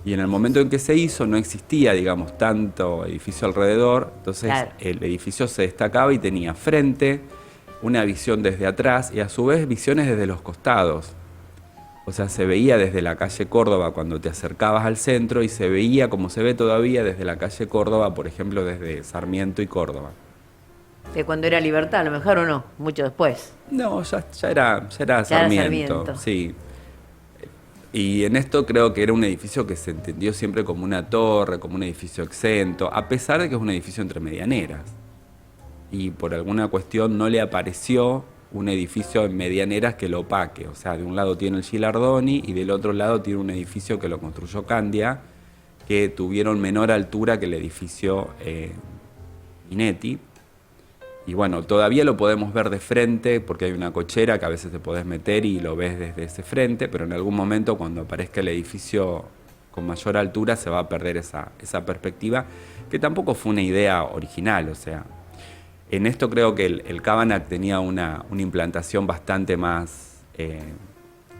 Y en el momento en que se hizo no existía, digamos, tanto edificio alrededor, entonces Claro. el edificio se destacaba y tenía frente, una visión desde atrás y a su vez visiones desde los costados. O sea, se veía desde la calle Córdoba cuando te acercabas al centro y se veía como se ve todavía desde la calle Córdoba, por ejemplo, desde Sarmiento y Córdoba. De cuando era Libertad, a lo mejor o no, mucho después. No, ya era Sarmiento, sí. Y en esto creo que era un edificio que se entendió siempre como una torre, como un edificio exento, a pesar de que es un edificio entre medianeras. Y por alguna cuestión no le apareció un edificio en medianeras que lo opaque. O sea, de un lado tiene el Gilardoni y del otro lado tiene un edificio que lo construyó Candia, que tuvieron menor altura que el edificio Minetti. Y bueno, todavía lo podemos ver de frente porque hay una cochera que a veces te podés meter y lo ves desde ese frente, pero en algún momento cuando aparezca el edificio con mayor altura se va a perder esa perspectiva, que tampoco fue una idea original. O sea, en esto creo que el Cabanag tenía una implantación bastante más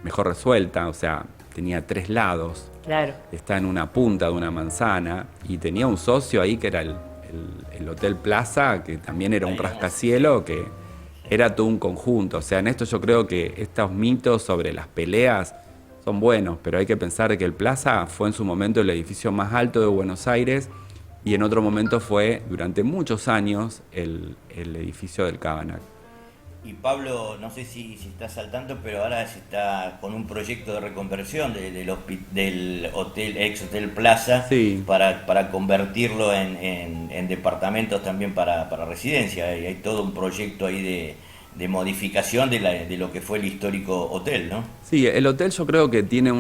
mejor resuelta, o sea, tenía 3 lados, Claro. está en una punta de una manzana y tenía un socio ahí que era el Hotel Plaza, que también era un rascacielos, que era todo un conjunto. O sea, en esto yo creo que estos mitos sobre las peleas son buenos, pero hay que pensar que el Plaza fue en su momento el edificio más alto de Buenos Aires y en otro momento fue, durante muchos años, el edificio del Cabanag. Y Pablo, no sé si estás al tanto, pero ahora se está con un proyecto de reconversión del hotel, ex Hotel Plaza, Sí. para convertirlo en departamentos también para residencia. Y hay todo un proyecto ahí de modificación de lo que fue el histórico hotel, ¿no? Sí, el hotel yo creo que tiene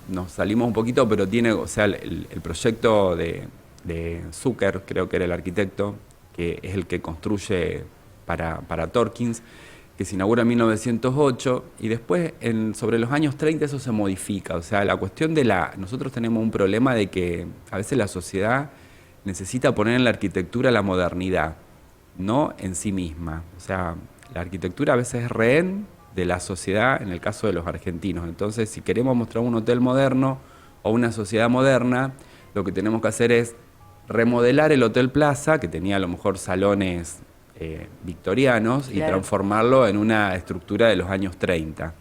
nos salimos un poquito, pero tiene, o sea, el proyecto de Zucker, creo que era el arquitecto, que es el que construye para Torkins, que se inaugura en 1908, y después sobre los años 30 eso se modifica. O sea, la cuestión nosotros tenemos un problema de que a veces la sociedad necesita poner en la arquitectura la modernidad, no en sí misma. O sea, la arquitectura a veces es rehén de la sociedad, en el caso de los argentinos. Entonces, si queremos mostrar un hotel moderno o una sociedad moderna, lo que tenemos que hacer es remodelar el Hotel Plaza, que tenía a lo mejor salones victorianos, y Claro. transformarlo en una estructura de los años 30.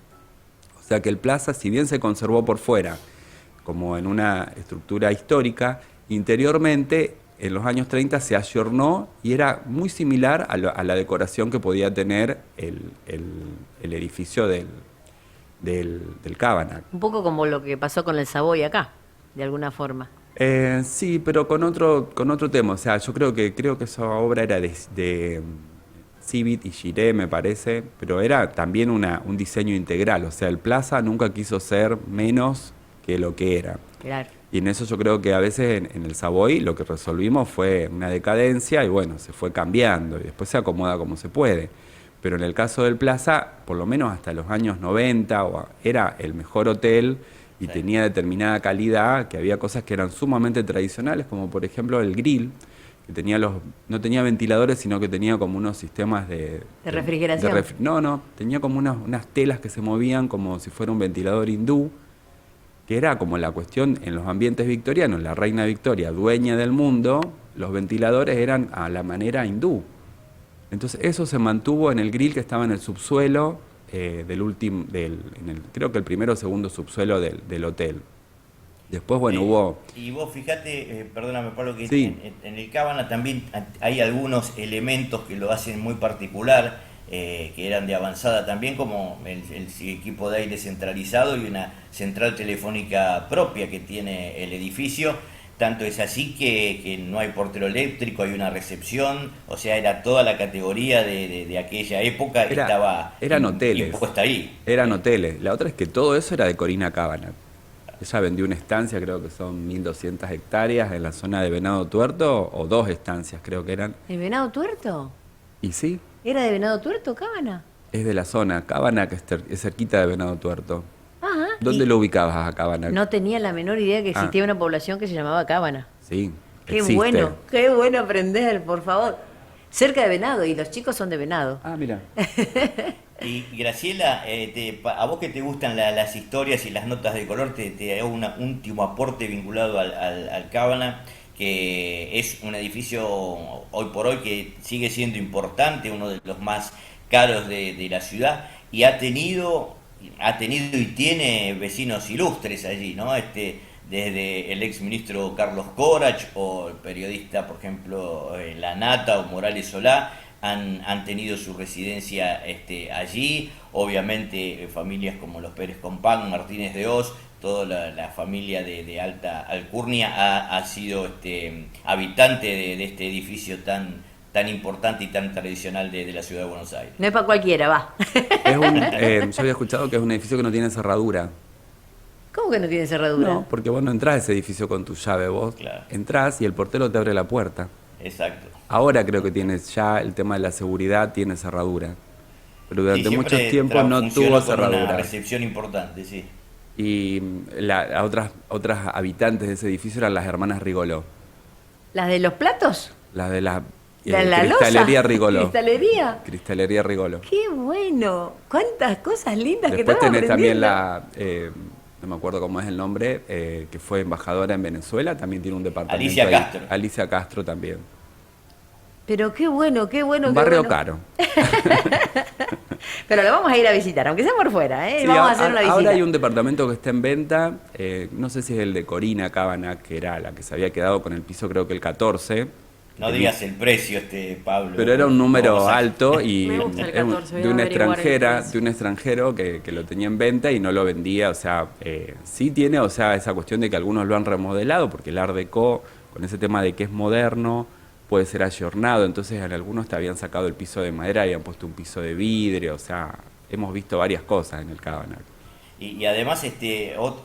O sea que el Plaza, si bien se conservó por fuera como en una estructura histórica, interiormente en los años 30 se ayornó y era muy similar a la decoración que podía tener el edificio del Cabanag. Un poco como lo que pasó con el Savoy acá, de alguna forma. Sí, pero con otro tema. O sea, yo creo que esa obra era de Civit y Giré, me parece, pero era también un diseño integral. O sea, el Plaza nunca quiso ser menos que lo que era. Claro. Y en eso yo creo que a veces en el Savoy lo que resolvimos fue una decadencia y bueno, se fue cambiando y después se acomoda como se puede. Pero en el caso del Plaza, por lo menos hasta los años 90, era el mejor hotel y tenía determinada calidad, que había cosas que eran sumamente tradicionales, como por ejemplo el grill, que no tenía ventiladores, sino que tenía como unos sistemas de refrigeración. Tenía como unas telas que se movían como si fuera un ventilador hindú, que era como la cuestión en los ambientes victorianos, la reina Victoria, dueña del mundo, los ventiladores eran a la manera hindú. Entonces eso se mantuvo en el grill que estaba en el subsuelo, creo que el primero o segundo subsuelo del hotel. Después, bueno, hubo... Y vos fíjate, perdóname Pablo, que Sí. en el Cábana también hay algunos elementos que lo hacen muy particular, que eran de avanzada también, como el equipo de aire centralizado y una central telefónica propia que tiene el edificio. Tanto es así que no hay portero eléctrico, hay una recepción, o sea, era toda la categoría de aquella época, eran hoteles. impuesta ahí. Eran hoteles. La otra es que todo eso era de Corina Cabanag. Ella vendió una estancia, creo que son 1.200 hectáreas en la zona de Venado Tuerto, o 2 estancias creo que eran. ¿El Venado Tuerto? Y sí, ¿Era de Venado Tuerto, Cábana? es de la zona. Cabanag es cerquita de Venado Tuerto. Ajá. ¿Dónde Y lo ubicabas a Cabanag? no tenía la menor idea que existía una población que se llamaba Cábana. Sí, Qué existe. qué bueno aprender, por favor. Cerca de Venado, y los chicos son de Venado. Ah, mira. Y Graciela, a vos que te gustan las historias y las notas de color, te hago un último aporte vinculado al Cábana, que es un edificio hoy por hoy que sigue siendo importante, uno de los más caros de la ciudad, y ha tenido y tiene vecinos ilustres allí, ¿no? Desde el ex ministro Carlos Corach o el periodista, por ejemplo, Lanata o Morales Solá, han tenido su residencia allí. Obviamente familias como los Pérez Compán, Martínez de Oz, toda la familia de alta alcurnia ha sido habitante de este edificio tan importante y tan tradicional de la ciudad de Buenos Aires. No es para cualquiera, va. Yo había escuchado que es un edificio que no tiene cerradura. ¿Cómo que no tiene cerradura? No, porque vos no entrás a ese edificio con tu llave, vos Claro. entrás y el portero te abre la puerta. Exacto. Ahora creo que tiene ya el tema de la seguridad, tiene cerradura. Pero Sí, durante siempre mucho tiempo no funcionó tuvo con una cerradura. recepción importante, sí. Y otras habitantes de ese edificio eran las hermanas Rigoló. ¿Las de los platos? Las de la ¿De la Cristalería loza? Rigoló. ¿Cristalería? Cristalería Rigoló. ¡Qué bueno! ¿Cuántas cosas lindas que Después estamos tenés también aprendiendo! no me acuerdo cómo es el nombre, que fue embajadora en Venezuela, también tiene un departamento Alicia ahí. Castro. Alicia Castro también. Pero qué bueno, qué bueno, Un qué barrio bueno. caro. Pero lo vamos a ir a visitar, aunque sea por fuera, ¿eh? Sí, Vamos a hacer una visita. ahora hay un departamento que está en venta, no sé si es el de Corina Cábana, que era la que se había quedado con el piso, creo que el 14. No digas el precio, Pablo. Pero era un número Vamos a- alto y Me gusta el es 14, voy de a una averiguar el extranjera, precio. de un extranjero que lo tenía en venta y no lo vendía. O sea, sí tiene, o sea, esa cuestión de que algunos lo han remodelado, porque el Art Deco, con ese tema de que es moderno, puede ser ayornado. Entonces, en algunos te habían sacado el piso de madera y habían puesto un piso de vidrio. O sea, hemos visto varias cosas en el Cábana. Y además,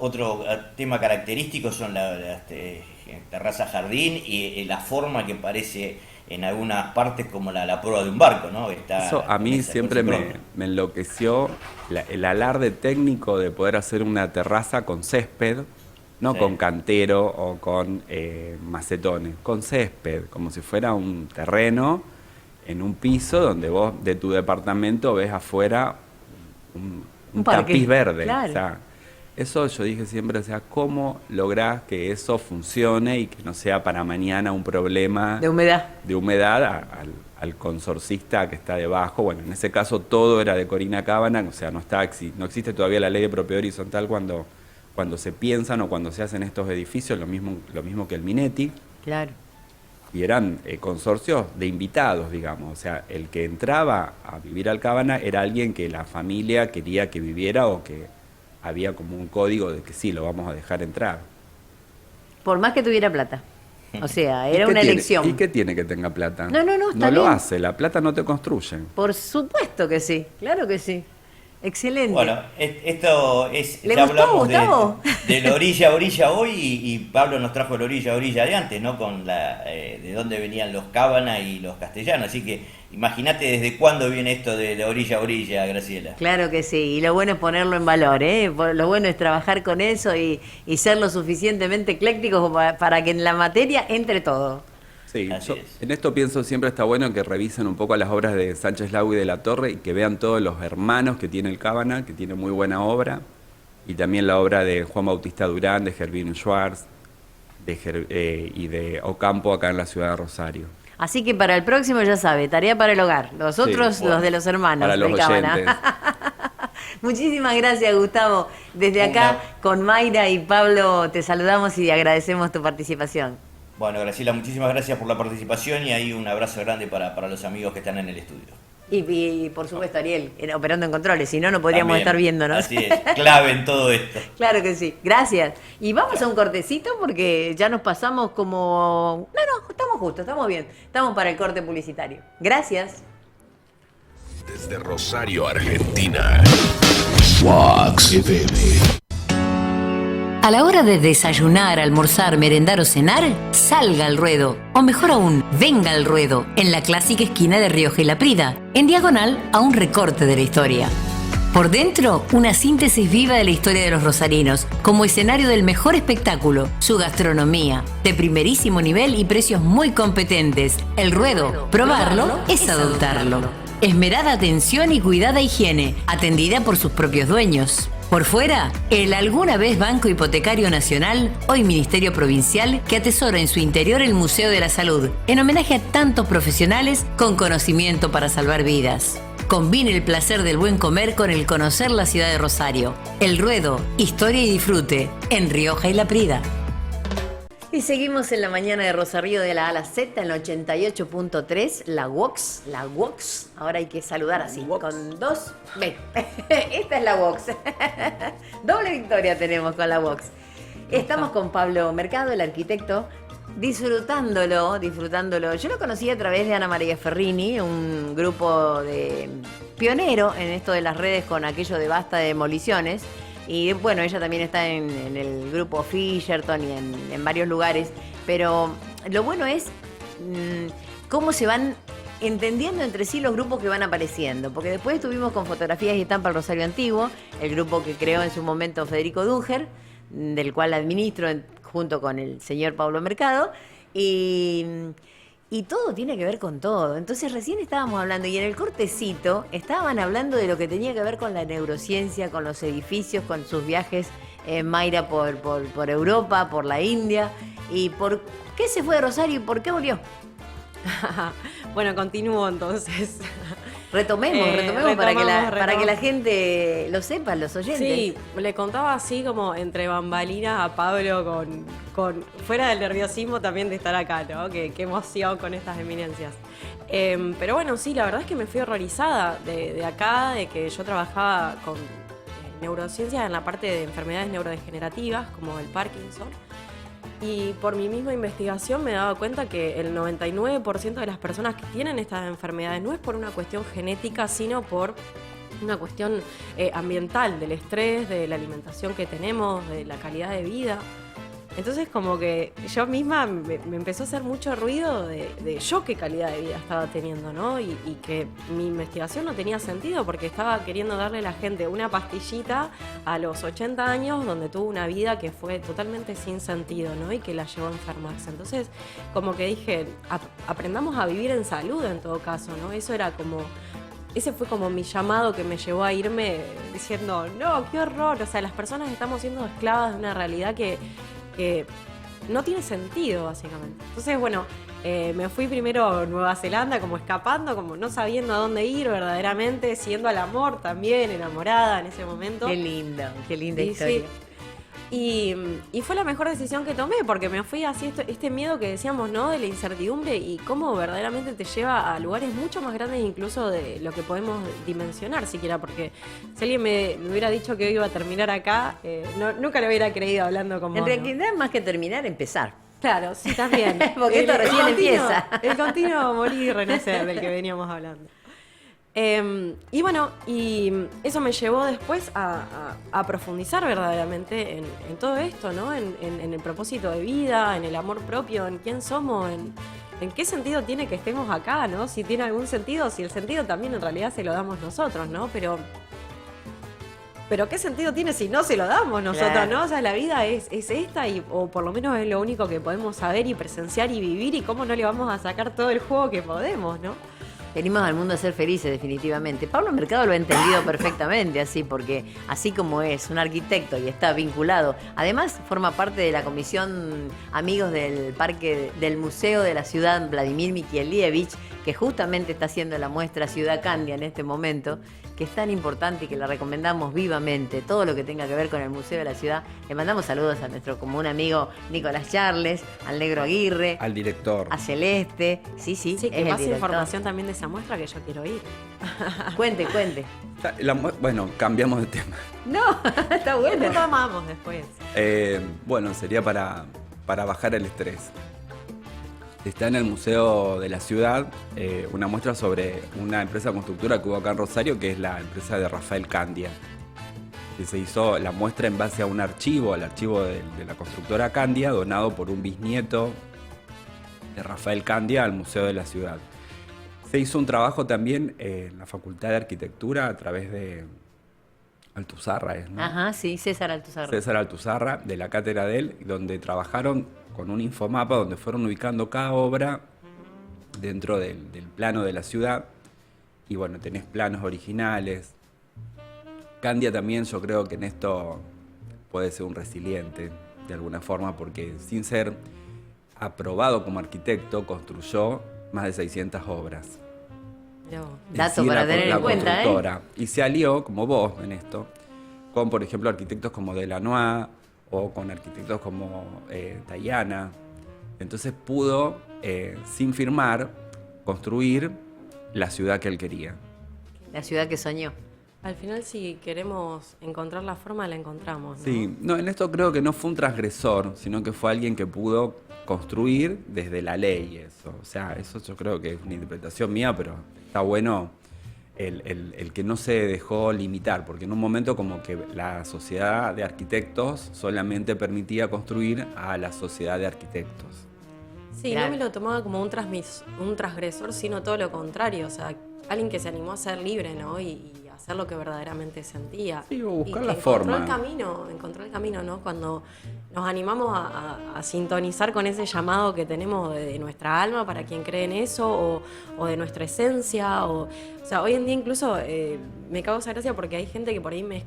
otro tema característico son las terrazas jardín y la forma que parece en algunas partes como la proa de un barco, ¿no? Eso a mí siempre me enloqueció el alarde técnico de poder hacer una terraza con césped, no Sí. con cantero o con macetones, con césped, como si fuera un terreno en un piso donde vos de tu departamento ves afuera un parque, tapiz verde. claro. O sea, eso yo dije siempre, o sea, ¿cómo lográs que eso funcione y que no sea para mañana un problema De humedad. de humedad al consorcista que está debajo? Bueno, en ese caso todo era de Corina Cábana, o sea, no existe todavía la ley de propiedad horizontal cuando se piensan o cuando se hacen estos edificios, lo mismo que el Minetti, Claro. y eran consorcios de invitados, digamos, o sea, el que entraba a vivir al Cábana era alguien que la familia quería que viviera o que había como un código de que sí, lo vamos a dejar entrar. Por más que tuviera plata. O sea, ¿Y era qué una tiene? elección. ¿Y qué tiene que tenga plata? No, está No lo bien. hace, la plata no te construye. Por supuesto que sí, claro que sí. Excelente. Bueno, esto es. ¿Le ya gustó, hablamos Gustavo? de la orilla a orilla hoy y Pablo nos trajo la orilla a orilla de antes, ¿no? Con de dónde venían los Cábana y los castellanos. Así que imagínate desde cuándo viene esto de la orilla a orilla, Graciela. Claro que sí, y lo bueno es ponerlo en valor, ¿eh? Lo bueno es trabajar con eso y ser lo suficientemente eclécticos como para que en la materia entre todo. Sí, Así yo es. en esto pienso siempre está bueno que revisen un poco las obras de Sánchez Lau y de la Torre y que vean todos los hermanos que tiene el Cábana, que tiene muy buena obra, y también la obra de Juan Bautista Durán, de Gervino Schwartz y de Ocampo acá en la ciudad de Rosario. Así que para el próximo ya sabe, tarea para el hogar. Los Sí, otros, bueno, los de los hermanos para los del Cábana. oyentes. Muchísimas gracias, Gustavo. Desde acá, con Mayra y Pablo, te saludamos y agradecemos tu participación. Bueno, Graciela, muchísimas gracias por la participación y ahí un abrazo grande para los amigos que están en el estudio. Y por supuesto, Ariel, operando en controles, si no, no podríamos También, estar viéndonos. Así es, clave en todo esto. Claro que sí, gracias. Y vamos a un cortecito porque ya nos pasamos como... No, estamos justos, estamos bien. Estamos para el corte publicitario. Gracias. Desde Rosario, Argentina. Wax FM. A la hora de desayunar, almorzar, merendar o cenar, salga al ruedo. O mejor aún, venga al ruedo, en la clásica esquina de Rioja y La Prida, en diagonal a un recorte de la historia. Por dentro, una síntesis viva de la historia de los rosarinos, como escenario del mejor espectáculo, su gastronomía, de primerísimo nivel y precios muy competentes. El ruedo, probarlo es adoptarlo. Esmerada atención y cuidada higiene, atendida por sus propios dueños. Por fuera, el alguna vez Banco Hipotecario Nacional, hoy Ministerio Provincial, que atesora en su interior el Museo de la Salud, en homenaje a tantos profesionales con conocimiento para salvar vidas. Combine el placer del buen comer con el conocer la ciudad de Rosario. El Ruedo, historia y disfrute, en Rioja y La Prida. Y seguimos en la mañana de Rosario de la A a la Z en la 88.3, la Wox, ahora hay que saludar así, con dos, ven, esta es la Wox, doble victoria tenemos con la Wox. Estamos con Pablo Mercado, el arquitecto, disfrutándolo, yo lo conocí a través de Ana María Ferrini, un grupo de pionero en esto de las redes con aquello de basta de demoliciones. Y bueno, ella también está en el grupo Fisherton y en varios lugares. Pero lo bueno es cómo se van entendiendo entre sí los grupos que van apareciendo. Porque después estuvimos con Fotografías y Estampa el Rosario Antiguo, el grupo que creó en su momento Federico Dunger, del cual administro junto con el señor Pablo Mercado, y todo tiene que ver con todo. Entonces recién estábamos hablando, y en el cortecito estaban hablando de lo que tenía que ver con la neurociencia, con los edificios, con sus viajes, Mayra por Europa, por la India, y por qué se fue de Rosario y por qué volvió. Bueno, continúo entonces. Retomemos para que la gente lo sepa, los oyentes. Sí, le contaba así como entre bambalinas a Pablo con fuera del nerviosismo también de estar acá, ¿no? Qué emoción con estas eminencias. Pero bueno, sí, la verdad es que me fui horrorizada de acá, de que yo trabajaba con neurociencia en la parte de enfermedades neurodegenerativas, como el Parkinson. Y por mi misma investigación me he dado cuenta que el 99% de las personas que tienen estas enfermedades no es por una cuestión genética, sino por una cuestión ambiental, del estrés, de la alimentación que tenemos, de la calidad de vida. Entonces como que yo misma me empezó a hacer mucho ruido de yo qué calidad de vida estaba teniendo, ¿no? Y que mi investigación no tenía sentido porque estaba queriendo darle a la gente una pastillita a los 80 años donde tuvo una vida que fue totalmente sin sentido, ¿no? Y que la llevó a enfermarse. Entonces como que dije, aprendamos a vivir en salud en todo caso, ¿no? Ese fue como mi llamado que me llevó a irme diciendo, no, qué horror. O sea, las personas estamos siendo esclavas de una realidad que no tiene sentido, básicamente. Entonces, bueno, me fui primero a Nueva Zelanda, como escapando, como no sabiendo a dónde ir verdaderamente, siguiendo al amor también, enamorada en ese momento. Qué linda historia. Sí. Y fue la mejor decisión que tomé, porque me fui así, este miedo que decíamos, ¿no? De la incertidumbre y cómo verdaderamente te lleva a lugares mucho más grandes incluso de lo que podemos dimensionar siquiera, porque si alguien me hubiera dicho que hoy iba a terminar acá, nunca lo hubiera creído hablando con vos. En realidad, más que terminar, empezar. Claro, sí, también. Porque esto recién empieza. El continuo morir y renacer del que veníamos hablando. Y bueno, y eso me llevó después a profundizar verdaderamente en todo esto, ¿no? En el propósito de vida, en el amor propio, en quién somos, en qué sentido tiene que estemos acá, ¿no? Si tiene algún sentido, si el sentido también en realidad se lo damos nosotros, ¿no? Pero ¿qué sentido tiene si no se lo damos nosotros, claro, ¿no? O sea, la vida es esta, o por lo menos es lo único que podemos saber y presenciar y vivir, y cómo no le vamos a sacar todo el juego que podemos, ¿no? Venimos al mundo a ser felices, definitivamente. Pablo Mercado lo ha entendido perfectamente así, porque así como es un arquitecto y está vinculado, además forma parte de la comisión Amigos del Parque del Museo de la Ciudad Vladimir Mikielievich, que justamente está haciendo la muestra Ciudad Candia en este momento, que es tan importante y que la recomendamos vivamente, todo lo que tenga que ver con el Museo de la Ciudad. Le mandamos saludos a nuestro común amigo Nicolás Charles, al Negro Aguirre, al director, a Celeste. Sí, que pase información también de esa muestra que yo quiero ir. Cuente. Bueno, cambiamos de tema. No, está bueno. Retomamos después. Bueno, sería para bajar el estrés. Está en el Museo de la Ciudad una muestra sobre una empresa constructora que hubo acá en Rosario, que es la empresa de Rafael Candia. Que se hizo la muestra en base a un archivo, al archivo de la constructora Candia, donado por un bisnieto de Rafael Candia al Museo de la Ciudad. Se hizo un trabajo también en la Facultad de Arquitectura a través de Altuzarra, ¿no? Ajá, sí, César Altuzarra. César Altuzarra, de la cátedra de él, donde trabajaron con un infomapa donde fueron ubicando cada obra dentro del plano de la ciudad. Y bueno, tenés planos originales. Candia también, yo creo que en esto puede ser un resiliente, de alguna forma, porque sin ser aprobado como arquitecto, construyó más de 600 obras. Dato para tener en cuenta, ¿eh? Y se alió, como vos en esto, con, por ejemplo, arquitectos como Delanois o con arquitectos como Tayana. Entonces pudo, sin firmar, construir la ciudad que él quería. La ciudad que soñó. Al final, si queremos encontrar la forma, la encontramos, ¿no? Sí, no, en esto creo que no fue un transgresor, sino que fue alguien que pudo construir desde la ley eso. O sea, eso yo creo que es una interpretación mía, pero está bueno el que no se dejó limitar, porque en un momento como que la sociedad de arquitectos solamente permitía construir a la sociedad de arquitectos. Sí, no me lo tomaba como un transgresor, sino todo lo contrario. O sea, alguien que se animó a ser libre, ¿no? Y hacer lo que verdaderamente sentía. Sí, o buscar y la que forma. encontró el camino, ¿no? Cuando nos animamos a sintonizar con ese llamado que tenemos de nuestra alma, para quien cree en eso, o de nuestra esencia. O sea, hoy en día incluso me causa gracia porque hay gente que por ahí me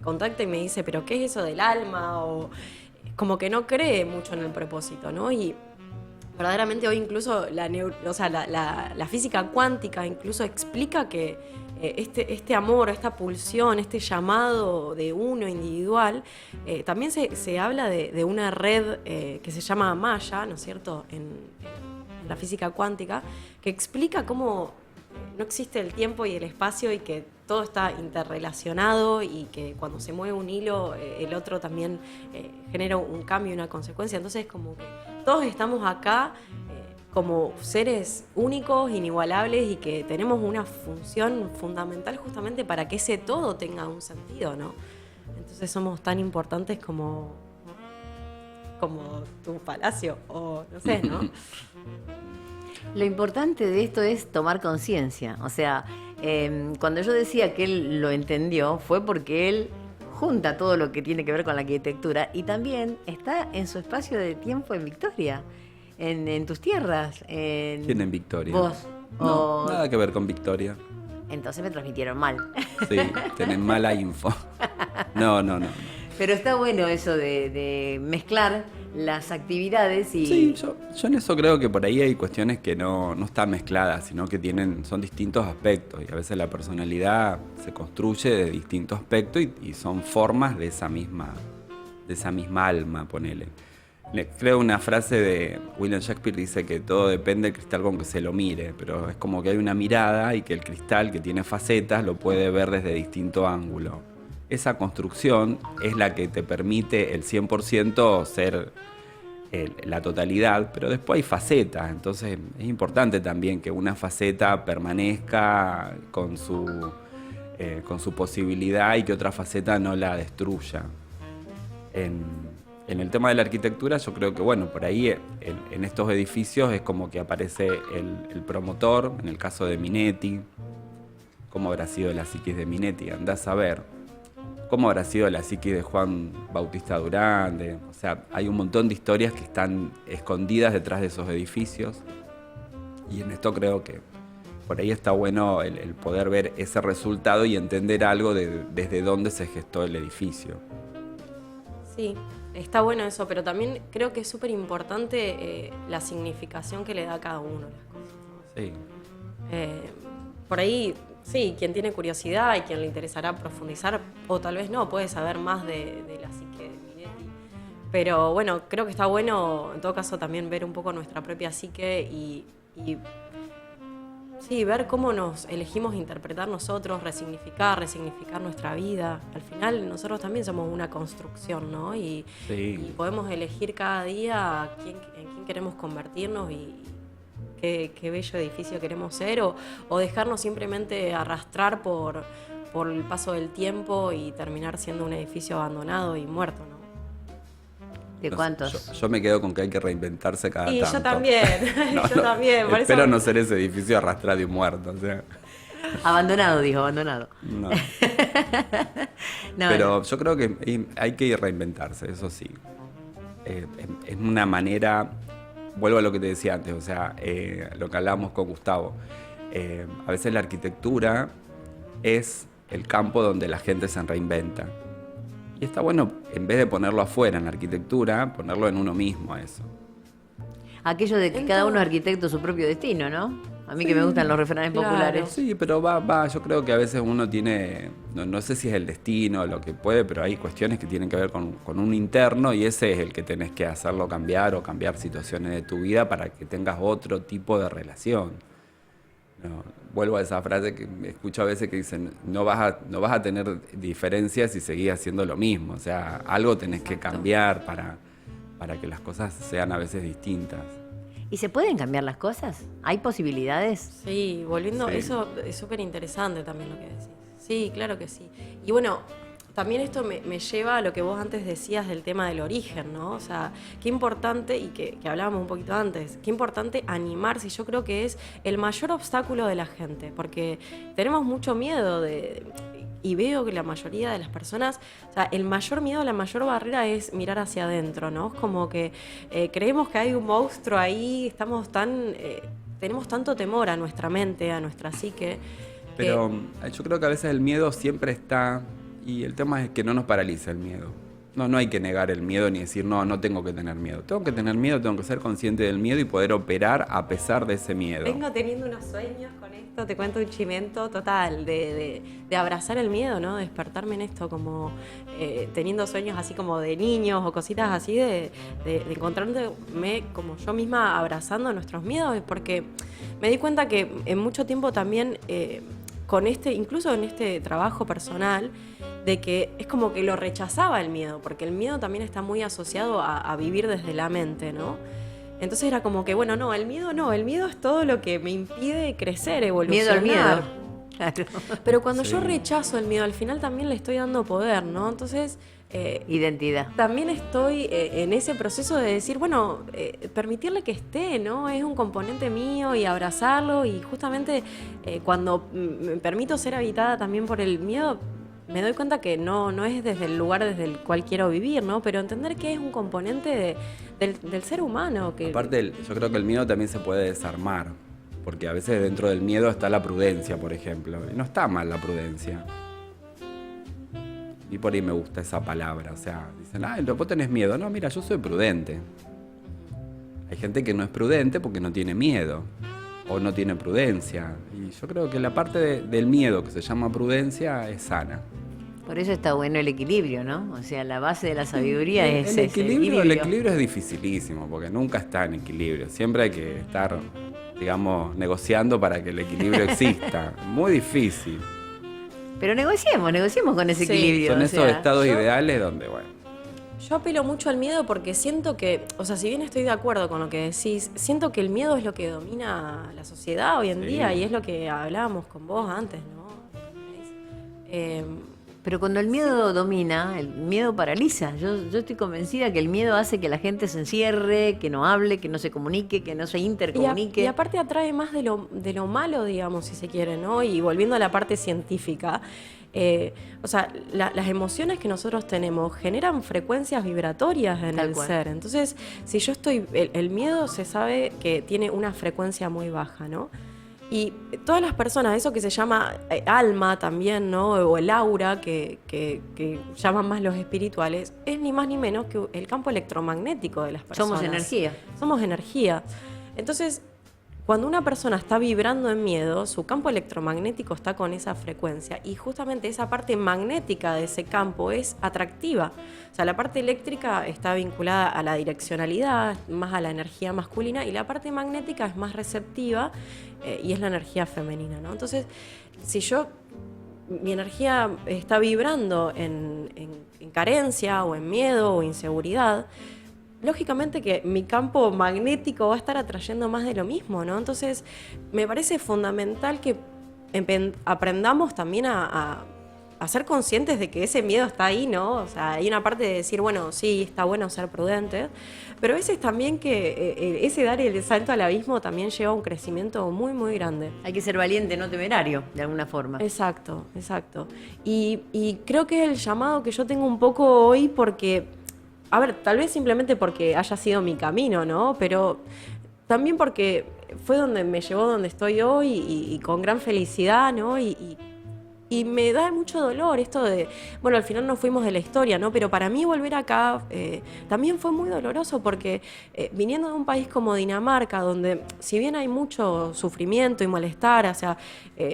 contacta y me dice, ¿pero qué es eso del alma? O como que no cree mucho en el propósito, ¿no? Y verdaderamente hoy incluso la física cuántica incluso explica que este amor, esta pulsión, este llamado de uno individual, también se habla de una red que se llama Maya, ¿no es cierto?, en la física cuántica, que explica cómo no existe el tiempo y el espacio y que todo está interrelacionado y que cuando se mueve un hilo, el otro también genera un cambio y una consecuencia. Entonces, como que todos estamos acá como seres únicos, inigualables y que tenemos una función fundamental justamente para que ese todo tenga un sentido, ¿no? Entonces somos tan importantes como tu palacio, o no sé, ¿no? Lo importante de esto es tomar conciencia. O sea, cuando yo decía que él lo entendió, fue porque él junta todo lo que tiene que ver con la arquitectura y también está en su espacio de tiempo en Victoria, en tus tierras. ¿Quién en Victoria? Vos. No, nada que ver con Victoria. Entonces me transmitieron mal. Sí, tenés mala info. No. Pero está bueno eso de mezclar las actividades y... Sí, yo en eso creo que por ahí hay cuestiones que no están mezcladas, sino que son distintos aspectos. Y a veces la personalidad se construye de distintos aspectos y son formas de esa misma alma, ponele. Creo una frase de William Shakespeare dice que todo depende del cristal con que se lo mire, pero es como que hay una mirada y que el cristal que tiene facetas lo puede ver desde distinto ángulo. Esa construcción es la que te permite el 100% ser la totalidad, pero después hay facetas, entonces es importante también que una faceta permanezca con su posibilidad y que otra faceta no la destruya. En el tema de la arquitectura yo creo que, bueno, por ahí en estos edificios es como que aparece el promotor, en el caso de Minetti. ¿Cómo habrá sido la psiquis de Minetti? Andás a ver. ¿Cómo habrá sido la psiquis de Juan Bautista Durán? O sea, hay un montón de historias que están escondidas detrás de esos edificios. Y en esto creo que por ahí está bueno el poder ver ese resultado y entender algo desde dónde se gestó el edificio. Sí, está bueno eso, pero también creo que es súper importante la significación que le da a cada uno las cosas, ¿no? Sí. Por ahí, sí, quien tiene curiosidad y quien le interesará profundizar, o tal vez no, puede saber más de la psique de Minetti. Pero bueno, creo que está bueno, en todo caso, también ver un poco nuestra propia psique y sí, ver cómo nos elegimos interpretar nosotros, resignificar nuestra vida. Al final nosotros también somos una construcción, ¿no? Y podemos elegir cada día en quién queremos convertirnos y qué bello edificio queremos ser o dejarnos simplemente arrastrar por el paso del tiempo y terminar siendo un edificio abandonado y muerto, ¿no? ¿De cuántos? Yo me quedo con que hay que reinventarse cada tanto. Y yo también, yo también. Por Espero eso... no ser ese edificio arrastrado y muerto, o sea. Abandonado, dijo, abandonado. No. No, Pero no. yo creo que hay que reinventarse, eso sí. Es una manera, vuelvo a lo que te decía antes, o sea, lo que hablábamos con Gustavo. A veces la arquitectura es el campo donde la gente se reinventa. Y está bueno, en vez de ponerlo afuera en la arquitectura, ponerlo en uno mismo, eso. Aquello de que cada uno es arquitecto de su propio destino, ¿no? A mí que me gustan los refranes claro. populares. Sí, pero yo creo que a veces uno tiene, no sé si es el destino, lo que puede, pero hay cuestiones que tienen que ver con un interno y ese es el que tenés que hacerlo cambiar o cambiar situaciones de tu vida para que tengas otro tipo de relación. No, vuelvo a esa frase que escucho a veces que dicen, no vas a tener diferencias si seguís haciendo lo mismo. O sea, algo tenés que cambiar para que las cosas sean a veces distintas. ¿Y se pueden cambiar las cosas? ¿Hay posibilidades? Sí, volviendo, Sí. eso es súper interesante también lo que decís. Sí, claro que sí. Y bueno, también esto me lleva a lo que vos antes decías del tema del origen, ¿no? O sea, qué importante, y que hablábamos un poquito antes, qué importante animarse. Yo creo que es el mayor obstáculo de la gente, porque tenemos mucho miedo y veo que la mayoría de las personas, o sea, el mayor miedo, la mayor barrera es mirar hacia adentro, ¿no? Es como que creemos que hay un monstruo ahí, tenemos tanto temor a nuestra mente, a nuestra psique. Pero yo creo que a veces el miedo siempre está, y el tema es que no nos paraliza el miedo. No hay que negar el miedo ni decir, no tengo que tener miedo. Tengo que tener miedo, tengo que ser consciente del miedo y poder operar a pesar de ese miedo. Vengo teniendo unos sueños con esto, te cuento un chimento total, de abrazar el miedo, ¿no? Despertarme en esto, como teniendo sueños así como de niños o cositas así, de encontrarme como yo misma abrazando nuestros miedos, porque me di cuenta que en mucho tiempo también, incluso en este trabajo personal, de que es como que lo rechazaba el miedo, porque el miedo también está muy asociado a vivir desde la mente, ¿no? Entonces era como que, bueno, el miedo es todo lo que me impide crecer, evolucionar. Miedo al miedo. Claro. Pero cuando yo rechazo el miedo, al final también le estoy dando poder, ¿no? Entonces... identidad. También estoy en ese proceso de decir, bueno, permitirle que esté, ¿no? Es un componente mío y abrazarlo, y justamente cuando me permito ser habitada también por el miedo, me doy cuenta que no es desde el lugar desde el cual quiero vivir, ¿no? Pero entender que es un componente del ser humano. Aparte, yo creo que el miedo también se puede desarmar, porque a veces dentro del miedo está la prudencia, por ejemplo, y no está mal la prudencia. Y por ahí me gusta esa palabra, o sea, dicen, vos tenés miedo. No, mira, yo soy prudente. Hay gente que no es prudente porque no tiene miedo, o no tiene prudencia. Y yo creo que la parte del miedo que se llama prudencia es sana. Por eso está bueno el equilibrio, ¿no? O sea, la base de la sabiduría es El ese equilibrio. El equilibrio es dificilísimo, porque nunca está en equilibrio. Siempre hay que estar, digamos, negociando para que el equilibrio exista. Muy difícil. Pero negociemos con ese Sí, equilibrio. Son esos estados ideales donde, bueno... Yo apelo mucho al miedo porque siento que, o sea, si bien estoy de acuerdo con lo que decís, siento que el miedo es lo que domina la sociedad hoy en día, y es lo que hablábamos con vos antes, ¿no? Pero cuando el miedo domina, el miedo paraliza. Yo estoy convencida que el miedo hace que la gente se encierre, que no hable, que no se comunique, que no se intercomunique. Y aparte atrae más de lo malo, digamos, si se quiere, ¿no? Y volviendo a la parte científica, o sea, las emociones que nosotros tenemos generan frecuencias vibratorias en Tal el cual. ser. Entonces, si yo estoy... El miedo se sabe que tiene una frecuencia muy baja, ¿no? Y todas las personas, eso que se llama alma también, ¿no? O el aura, que llaman más los espirituales, es ni más ni menos que el campo electromagnético de las personas. Somos energía. Somos energía. Entonces, cuando una persona está vibrando en miedo, su campo electromagnético está con esa frecuencia, y justamente esa parte magnética de ese campo es atractiva. O sea, la parte eléctrica está vinculada a la direccionalidad, más a la energía masculina, y la parte magnética es más receptiva, y es la energía femenina, ¿no? Entonces, si mi energía está vibrando en carencia o en miedo o inseguridad, lógicamente que mi campo magnético va a estar atrayendo más de lo mismo, ¿no? Entonces, me parece fundamental que aprendamos también a ser conscientes de que ese miedo está ahí, ¿no? O sea, hay una parte de decir, bueno, sí, está bueno ser prudente, pero a veces también que ese dar el salto al abismo también lleva a un crecimiento muy, muy grande. Hay que ser valiente, no temerario, de alguna forma. Exacto. Y creo que es el llamado que yo tengo un poco hoy porque... A ver, tal vez simplemente porque haya sido mi camino, ¿no? Pero también porque fue donde me llevó donde estoy hoy, y con gran felicidad, ¿no? Y me da mucho dolor esto de... Bueno, al final nos fuimos de la historia, ¿no? Pero para mí volver acá también fue muy doloroso porque viniendo de un país como Dinamarca, donde si bien hay mucho sufrimiento y malestar, o sea,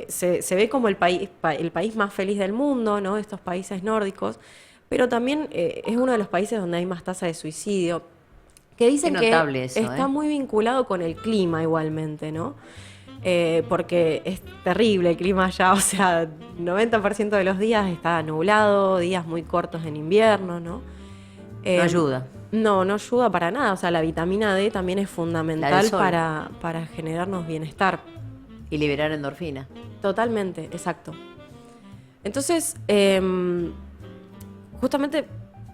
se ve como el país más feliz del mundo, ¿no? Estos países nórdicos, pero también es uno de los países donde hay más tasa de suicidio, que dicen Qué notable que eso, está muy vinculado con el clima igualmente, ¿no? Porque es terrible el clima allá, o sea, 90% de los días está nublado, días muy cortos en invierno, ¿no? No ayuda. No ayuda para nada, o sea, la vitamina D también es La fundamental del sol. para generarnos bienestar. Y liberar endorfina. Totalmente, exacto. Entonces, justamente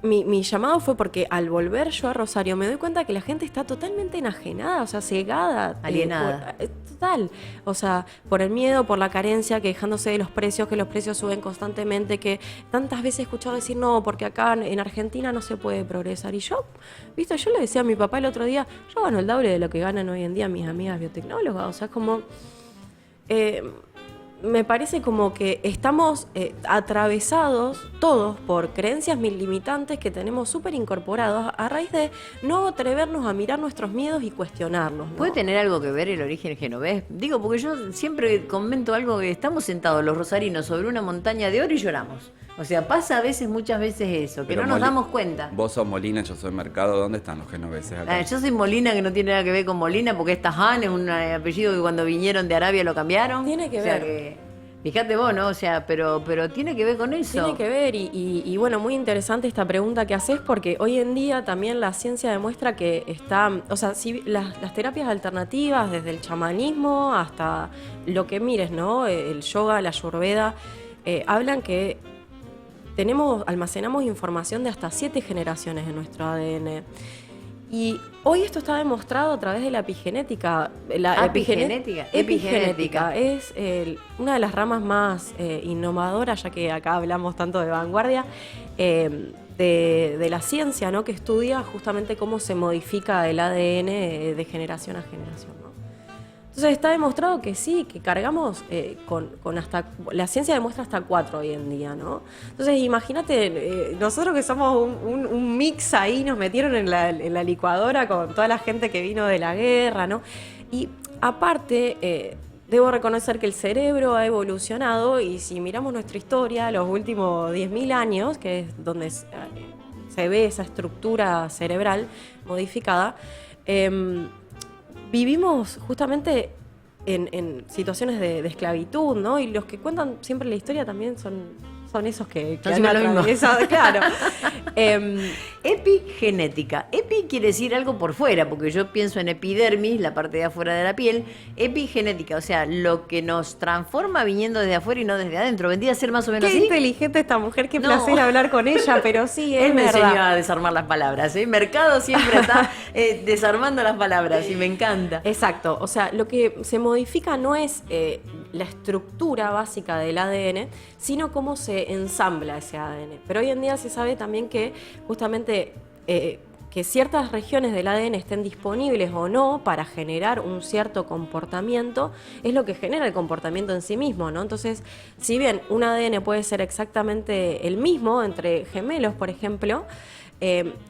mi llamado fue porque al volver yo a Rosario me doy cuenta que la gente está totalmente enajenada, o sea, cegada. Alienada. Total. O sea, por el miedo, por la carencia, quejándose de los precios, que los precios suben constantemente, que tantas veces he escuchado decir, no, porque acá en Argentina no se puede progresar. Y yo, viste, yo le decía a mi papá el otro día, yo gano el doble de lo que ganan hoy en día mis amigas biotecnólogas. O sea, es como... me parece como que estamos atravesados todos por creencias limitantes que tenemos súper incorporados a raíz de no atrevernos a mirar nuestros miedos y cuestionarlos, ¿no? ¿Puede tener algo que ver el origen genovés? Digo, porque yo siempre comento algo que estamos sentados los rosarinos sobre una montaña de oro y lloramos. O sea, pasa a veces, muchas veces eso, que Pero no nos damos cuenta. Vos sos Molina, yo soy Mercado. ¿Dónde están los genoveses acá? Yo soy Molina, que no tiene nada que ver con Molina, porque es Taján, es un apellido que cuando vinieron de Arabia lo cambiaron. Tiene que O sea ver. Fíjate vos, ¿no? O sea, pero tiene que ver con eso. Tiene que ver y bueno, muy interesante esta pregunta que haces porque hoy en día también la ciencia demuestra que está, o sea, si las terapias alternativas, desde el chamanismo hasta lo que mires, ¿no? El yoga, la ayurveda, hablan que almacenamos información de hasta 7 generaciones en nuestro ADN. Y hoy esto está demostrado a través de la epigenética. La ¿Epigenética? Epigenética es una de las ramas más innovadoras, ya que acá hablamos tanto de vanguardia, de la ciencia, ¿no? Que estudia justamente cómo se modifica el ADN de generación a generación, ¿no? Entonces está demostrado que sí, que cargamos con hasta... La ciencia demuestra hasta 4 hoy en día, ¿no? Entonces imagínate, nosotros que somos un mix ahí, nos metieron en la licuadora con toda la gente que vino de la guerra, ¿no? Y aparte, debo reconocer que el cerebro ha evolucionado y si miramos nuestra historia, los últimos 10.000 años, que es donde se ve esa estructura cerebral modificada, vivimos justamente en situaciones de esclavitud, ¿no? Y los que cuentan siempre la historia también son esos que Son han siempre lo mismo. atravesado, claro. Epigenética. Epi quiere decir algo por fuera, porque yo pienso en epidermis, la parte de afuera de la piel. Epigenética, o sea, lo que nos transforma viniendo desde afuera y no desde adentro. ¿Vendría a ser más o menos Qué así? inteligente esta mujer, qué No. placer hablar con ella, pero sí, es Él me enseñó verdad. a desarmar las palabras, ¿eh? Mercado siempre está desarmando las palabras y me encanta. Exacto, o sea, lo que se modifica no es la estructura básica del ADN, sino cómo se ensambla ese ADN. Pero hoy en día se sabe también que justamente que ciertas regiones del ADN estén disponibles o no para generar un cierto comportamiento es lo que genera el comportamiento en sí mismo, ¿no? Entonces, si bien un ADN puede ser exactamente el mismo entre gemelos, por ejemplo,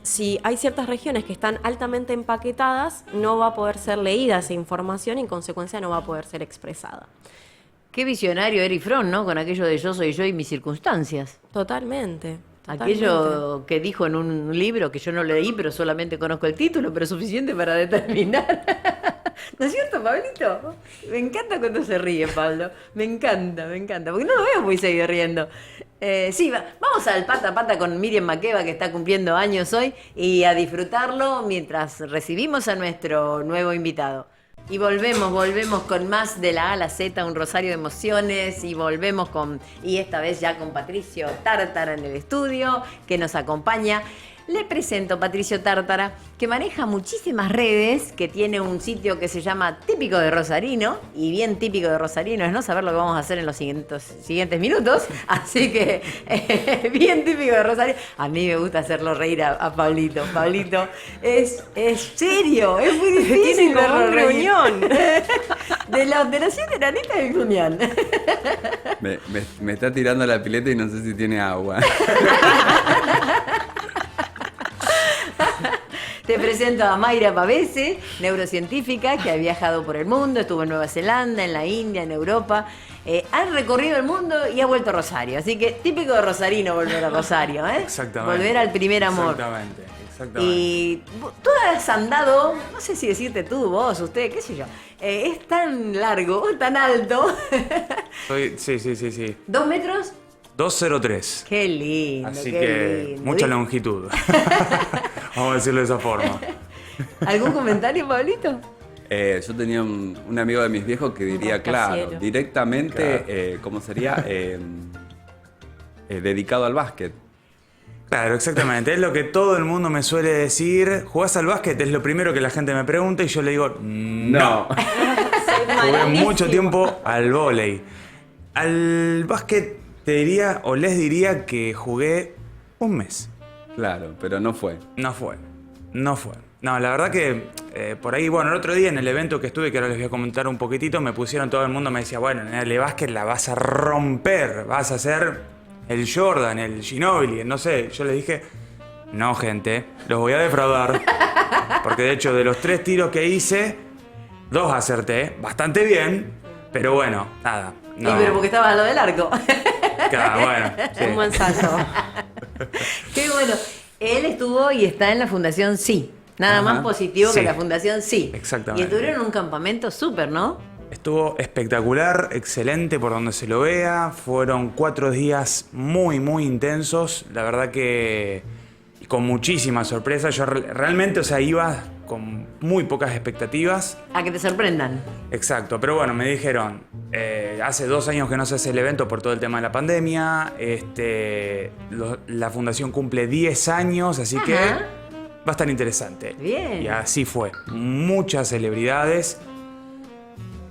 si hay ciertas regiones que están altamente empaquetadas, no va a poder ser leída esa información y en consecuencia no va a poder ser expresada. Qué visionario Erich Fromm, ¿no? Con aquello de yo soy yo y mis circunstancias. Totalmente. Aquello que dijo en un libro que yo no leí, pero solamente conozco el título, pero es suficiente para determinar. ¿No es cierto, Pablito? Me encanta cuando se ríe, Pablo. Me encanta, porque no lo veo muy seguido riendo. Sí, vamos al pata a pata con Miriam Makeba, que está cumpliendo años hoy, y a disfrutarlo mientras recibimos a nuestro nuevo invitado. Y volvemos con más de la A a la Z, un rosario de emociones, y volvemos y esta vez ya con Patricio Tártara en el estudio, que nos acompaña. Le presento a Patricio Tártara, que maneja muchísimas redes, que tiene un sitio que se llama Típico de Rosarino, y bien típico de Rosarino es no saber lo que vamos a hacer en los siguientes minutos, así que bien típico de Rosarino. A mí me gusta hacerlo reír a Pablito. Pablito es serio, es muy difícil Tiene como verlo un reír. gruñón. De las 7 enanitas del gruñón. Me está tirando la pileta y no sé si tiene agua. Te presento a Mayra Pavese, neurocientífica que ha viajado por el mundo, estuvo en Nueva Zelanda, en la India, en Europa. Ha recorrido el mundo y ha vuelto a Rosario. Así que típico de rosarino volver a Rosario, ¿eh? Exactamente. Volver al primer amor. Exactamente. Y tú has andado, no sé si decirte tú, vos, usted, qué sé yo. Es tan largo, tan alto. Sí. 2 metros. 203. Qué lindo. Así qué que lindo. mucha longitud. Vamos a decirlo de esa forma. ¿Algún comentario, Pablito? Yo tenía un amigo de mis viejos que diría, rascacielos. claro, directamente, Claro. ¿cómo sería? Dedicado al básquet. Claro, exactamente. Es lo que todo el mundo me suele decir. ¿Jugás al básquet? Es lo primero que la gente me pregunta y yo le digo, no. Jugué mucho tiempo al vóley. Al básquet te diría, o les diría que jugué un mes. Claro, pero no fue. No fue. No, la verdad que por ahí, bueno, el otro día en el evento que estuve, que ahora les voy a comentar un poquitito, me pusieron, todo el mundo me decía, bueno, en el básquet la vas a romper, vas a ser el Jordan, el Ginobili, no sé. Yo les dije, no, gente, los voy a defraudar. Porque de hecho, de los 3 tiros que hice, 2 acerté, bastante bien, pero bueno, nada. No. Y pero porque estaba a lo del arco. Claro, bueno, sí. Un buen salto. Qué bueno. Él estuvo y está en la Fundación Sí. Nada Ajá. más positivo Sí. que la Fundación Sí. Exactamente. Y estuvieron en un campamento súper, ¿no? Estuvo espectacular, excelente por donde se lo vea. Fueron 4 días muy, muy intensos. La verdad que con muchísimas sorpresas. Yo realmente, o sea, iba con muy pocas expectativas. A que te sorprendan. Exacto, pero bueno, me dijeron, hace 2 años que no se hace el evento por todo el tema de la pandemia. La fundación cumple 10 años, así que Ajá. va a estar interesante. Bien. Y así fue. Muchas celebridades.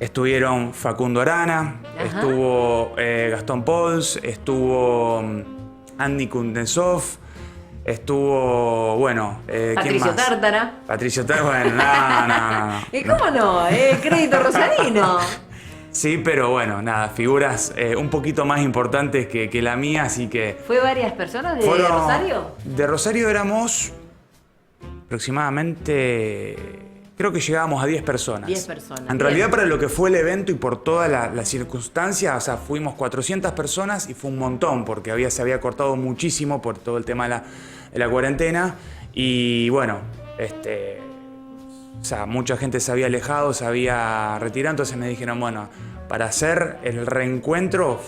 Estuvieron Facundo Arana, Ajá. estuvo Gastón Pauls, estuvo Andy Kuznetsov, estuvo, bueno, ¿quién Patricio más? Tártara. Patricio Tártara, bueno, no. ¿Y cómo no? Crédito Rosarino. Sí, pero bueno, nada, figuras un poquito más importantes que la mía, así que... ¿Fue varias personas de Rosario? De Rosario éramos aproximadamente... Creo que llegábamos a 10 personas. 10 personas, En bien. realidad, para lo que fue el evento y por toda la circunstancia, o sea, fuimos 400 personas y fue un montón, porque se había cortado muchísimo por todo el tema de la cuarentena. Y bueno, o sea, mucha gente se había alejado, se había retirado, entonces me dijeron, bueno, para hacer el reencuentro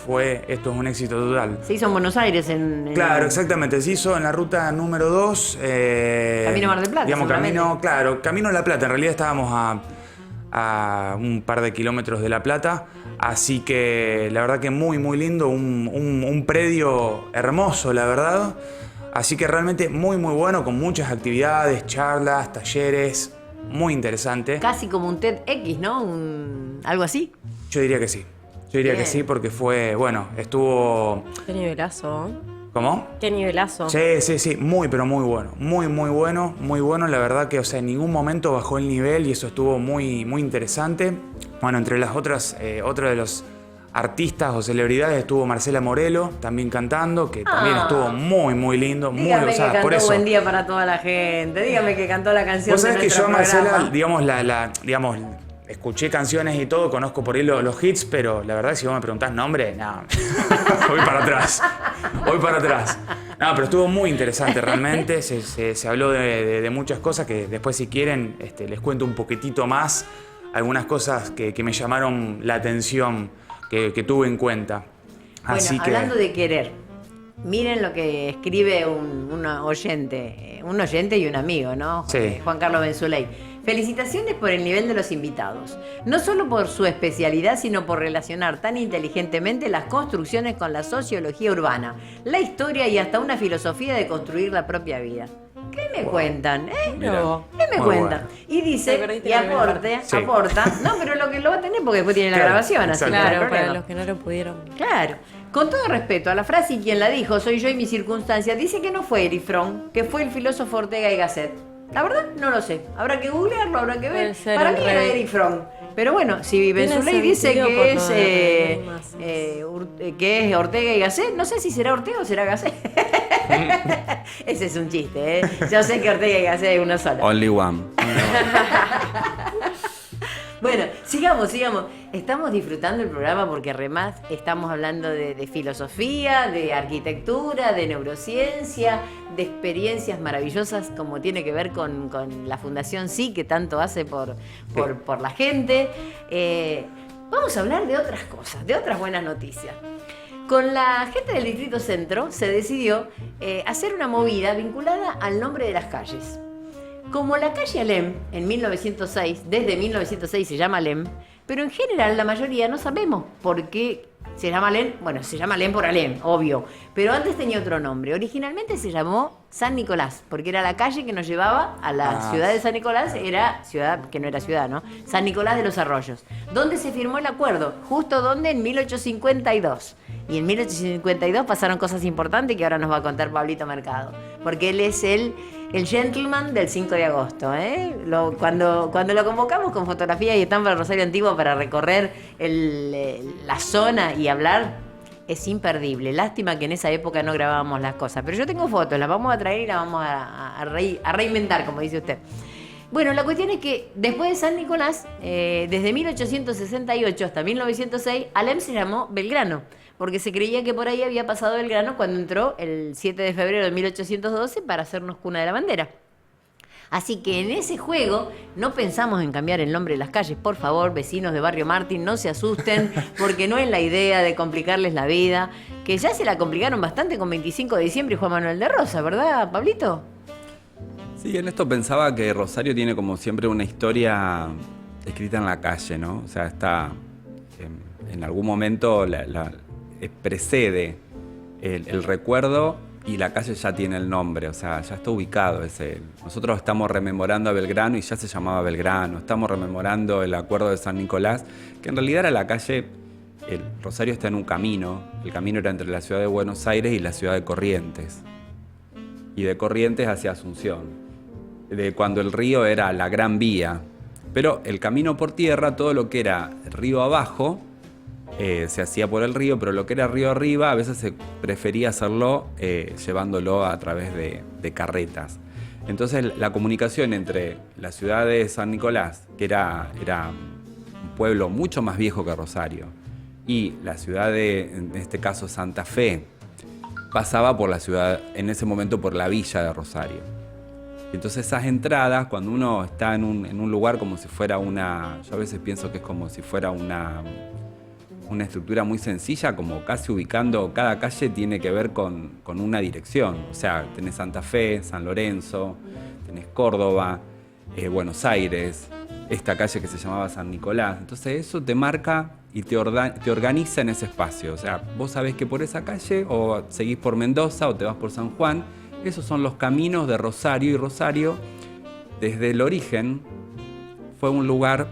esto es un éxito total. Se hizo en Buenos Aires. Claro, exactamente. Se hizo en la ruta número 2. Camino Mar del Plata, Digamos, seguramente. camino a La Plata. En realidad estábamos a un par de kilómetros de La Plata. Así que la verdad que muy, muy lindo. Un predio hermoso, la verdad. Así que realmente muy, muy bueno, con muchas actividades, charlas, talleres. Muy interesante. Casi como un TEDx, ¿no? Algo así. Yo diría que sí. Yo diría Bien. que sí, porque fue, bueno, estuvo... Qué nivelazo. ¿Cómo? Qué nivelazo. Sí, muy, pero muy bueno. Muy bueno. La verdad que, o sea, en ningún momento bajó el nivel y eso estuvo muy, muy interesante. Bueno, entre las otras, otro de los artistas o celebridades estuvo Marcela Morelo, también cantando, que también estuvo muy, muy lindo. Dígame muy, o sea, que cantó por eso. Buen Día para toda la gente. Dígame que cantó la canción. Vos sabés de que yo a nuestro Marcela, programa. digamos, escuché canciones y todo, conozco por ahí los hits, pero la verdad, si vos me preguntás nombre, no. Voy para atrás. No, pero estuvo muy interesante realmente. Se habló de muchas cosas que después, si quieren, les cuento un poquitito más. Algunas cosas que me llamaron la atención, que tuve en cuenta. Bueno, Así que, hablando de querer, miren lo que escribe un oyente y un amigo, ¿no? Sí. Juan Carlos Benzuley. Felicitaciones por el nivel de los invitados. No solo por su especialidad, sino por relacionar tan inteligentemente las construcciones con la sociología urbana, la historia y hasta una filosofía de construir la propia vida. ¿Qué me cuentan? Mira. ¿Qué me Muy cuentan? bueno. Y dice, Te perdiste y la nivel Sí. aporta. No, pero lo que lo va a tener porque después tiene la Claro, grabación, así que no hay Claro, para problema. los que no lo pudieron. Claro. Con todo respeto a la frase y quien la dijo, soy yo y mis circunstancias, dice que no fue Erich Fromm, que fue el filósofo Ortega y Gasset. La verdad, no lo sé. Habrá que googlearlo, habrá que ver. Puede ser Para el mí era rey. Erich Fromm. Pero bueno, si Tiene Benzuley dice sentido que por es, lo de las que es Ortega y Gasset, no sé si será Ortega o será Gasset. Ese es un chiste, ¿eh? Yo sé que Ortega y Gasset hay uno solo. Only one. Bueno, sigamos. Estamos disfrutando el programa porque además estamos hablando de filosofía, de arquitectura, de neurociencia, de experiencias maravillosas como tiene que ver con la Fundación Sí, que tanto hace por la gente. Vamos a hablar de otras cosas, de otras buenas noticias. Con la gente del Distrito Centro se decidió hacer una movida vinculada al nombre de las calles. Como la calle Alem, en 1906, desde 1906 se llama Alem, pero en general la mayoría no sabemos por qué Se llama Alem, bueno, se llama Alem por Alem, obvio. Pero antes tenía otro nombre. Originalmente se llamó San Nicolás, porque era la calle que nos llevaba a la ciudad de San Nicolás, era ciudad, que no era ciudad, ¿no? San Nicolás de los Arroyos. ¿Dónde se firmó el acuerdo? Justo donde, en 1852. Y en 1852 pasaron cosas importantes que ahora nos va a contar Pablito Mercado. Porque él es el gentleman del 5 de agosto. Cuando lo convocamos con fotografía y estampa del Rosario Antiguo para recorrer la zona y hablar, es imperdible. Lástima que en esa época no grabábamos las cosas. Pero yo tengo fotos, las vamos a traer y las vamos a reinventar, como dice usted. Bueno, la cuestión es que después de San Nicolás, desde 1868 hasta 1906, Alem se llamó Belgrano, porque se creía que por ahí había pasado Belgrano cuando entró el 7 de febrero de 1812 para hacernos cuna de la bandera. Así que en ese juego no pensamos en cambiar el nombre de las calles. Por favor, vecinos de Barrio Martín, no se asusten, porque no es la idea de complicarles la vida, que ya se la complicaron bastante con 25 de diciembre y Juan Manuel de Rosas, ¿verdad, Pablito? Sí, en esto pensaba que Rosario tiene como siempre una historia escrita en la calle, ¿no? O sea, está en algún momento precede el recuerdo y la calle ya tiene el nombre, o sea, ya está ubicado. Nosotros estamos rememorando a Belgrano y ya se llamaba Belgrano, estamos rememorando el acuerdo de San Nicolás, que en realidad era la calle, el Rosario está en un camino, el camino era entre la ciudad de Buenos Aires y la ciudad de Corrientes, y de Corrientes hacia Asunción, de cuando el río era la Gran Vía, pero el camino por tierra, todo lo que era río abajo, se hacía por el río, pero lo que era río arriba a veces se prefería hacerlo llevándolo a través de carretas. Entonces la comunicación entre la ciudad de San Nicolás, que era un pueblo mucho más viejo que Rosario, y la ciudad de, en este caso, Santa Fe, pasaba por la ciudad, en ese momento por la villa de Rosario. Entonces esas entradas, cuando uno está en un lugar como si fuera yo a veces pienso que es como si fuera una estructura muy sencilla, como casi ubicando, cada calle tiene que ver con una dirección. O sea, tenés Santa Fe, San Lorenzo, tenés Córdoba, Buenos Aires, esta calle que se llamaba San Nicolás. Entonces eso te marca y te organiza en ese espacio. O sea, vos sabés que por esa calle o seguís por Mendoza o te vas por San Juan. Esos son los caminos de Rosario, y Rosario, desde el origen, fue un lugar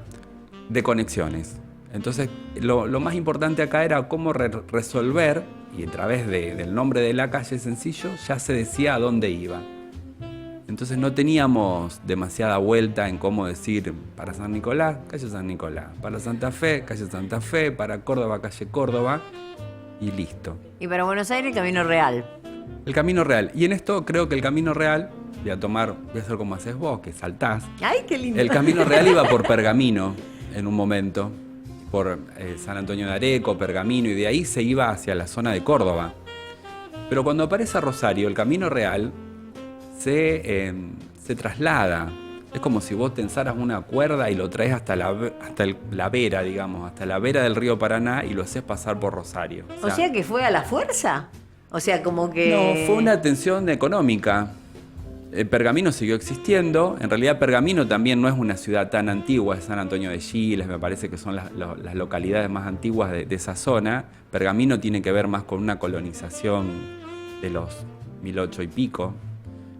de conexiones. Entonces, lo más importante acá era cómo resolver, y a través del nombre de la calle sencillo, ya se decía a dónde iba. Entonces no teníamos demasiada vuelta en cómo decir para San Nicolás, calle San Nicolás, para Santa Fe, calle Santa Fe, para Córdoba, calle Córdoba, y listo. Y para Buenos Aires, el Camino Real. El Camino Real. Y en esto creo que el Camino Real, voy a hacer como haces vos, que saltás. ¡Ay, qué lindo! El Camino Real iba por Pergamino en un momento, por San Antonio de Areco, Pergamino, y de ahí se iba hacia la zona de Córdoba. Pero cuando aparece Rosario, el Camino Real se traslada. Es como si vos tensaras una cuerda y lo traes hasta la vera, digamos, hasta la vera del río Paraná y lo haces pasar por Rosario. O sea que fue a la fuerza. O sea, como que... No, fue una tensión económica. Pergamino siguió existiendo. En realidad Pergamino también no es una ciudad tan antigua, es San Antonio de Giles, me parece que son las localidades más antiguas de esa zona. Pergamino tiene que ver más con una colonización de los 1800 y pico.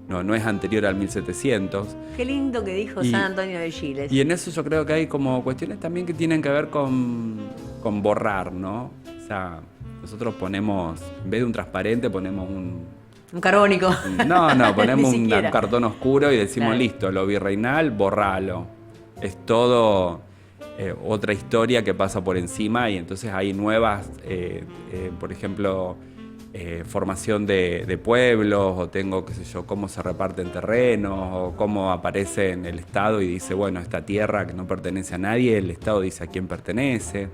No es anterior al 1700. Qué lindo que dijo San Antonio de Giles. Y en eso yo creo que hay como cuestiones también que tienen que ver con borrar, ¿no? O sea, nosotros ponemos, en vez de un transparente, ponemos un carbónico. Ponemos un cartón oscuro y decimos, claro, listo, lo virreinal, borralo. Es todo otra historia que pasa por encima y entonces hay nuevas, por ejemplo, formación de pueblos, o tengo, qué sé yo, cómo se reparten terrenos, o cómo aparece en el Estado y dice, bueno, esta tierra que no pertenece a nadie, el Estado dice a quién pertenece.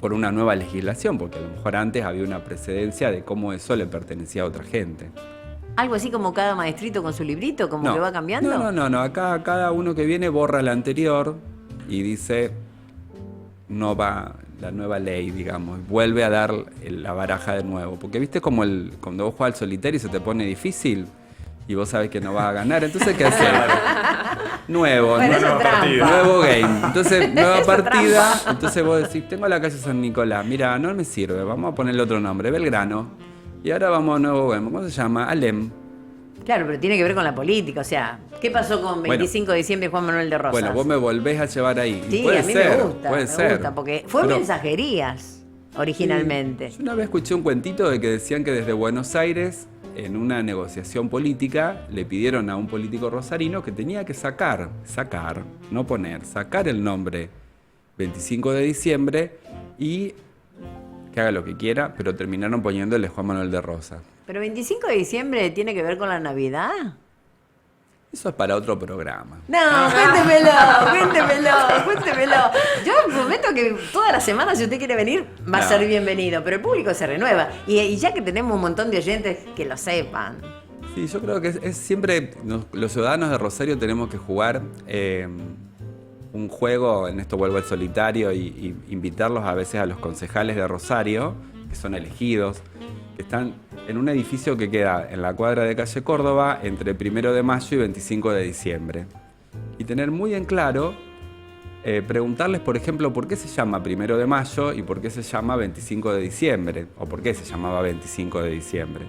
Por una nueva legislación, porque a lo mejor antes había una precedencia de cómo eso le pertenecía a otra gente. ¿Algo así como cada maestrito con su librito, como que va cambiando? No. Acá cada uno que viene borra la anterior y dice, no va la nueva ley, digamos, vuelve a dar la baraja de nuevo. Porque viste como cuando vos jugás al solitario y se te pone difícil, y vos sabés que no vas a ganar, entonces ¿qué haces? Nuevo, Bueno, eso es trampa. nuevo game. Entonces, nueva Eso es partida. trampa. Entonces vos decís, tengo la calle San Nicolás. Mira, no me sirve, vamos a ponerle otro nombre, Belgrano. Y ahora vamos a un nuevo game. ¿Cómo se llama? Alem. Claro, pero tiene que ver con la política. O sea, ¿qué pasó con 25 de diciembre Juan Manuel de Rosas? Bueno, vos me volvés a llevar ahí. Y Sí, puede a mí ser, me gusta. puede Me ser. gusta, porque fue Pero- mensajerías originalmente. Yo una vez escuché un cuentito de que decían que desde Buenos Aires, en una negociación política, le pidieron a un político rosarino que tenía que sacar, no poner, sacar el nombre 25 de diciembre y que haga lo que quiera, pero terminaron poniéndole Juan Manuel de Rosas. Pero 25 de diciembre tiene que ver con la Navidad. Eso es para otro programa. No, cuéntemelo. Yo prometo que todas las semanas, si usted quiere venir, va a No. ser bienvenido. Pero el público se renueva. Y ya que tenemos un montón de oyentes, que lo sepan. Sí, yo creo que es siempre, los ciudadanos de Rosario tenemos que jugar un juego, en esto vuelvo al solitario, y invitarlos a veces a los concejales de Rosario, que son elegidos, que están en un edificio que queda en la cuadra de calle Córdoba entre 1 de mayo y 25 de diciembre. Y tener muy en claro, preguntarles, por ejemplo, por qué se llama 1 de mayo y por qué se llama 25 de diciembre, o por qué se llamaba 25 de diciembre.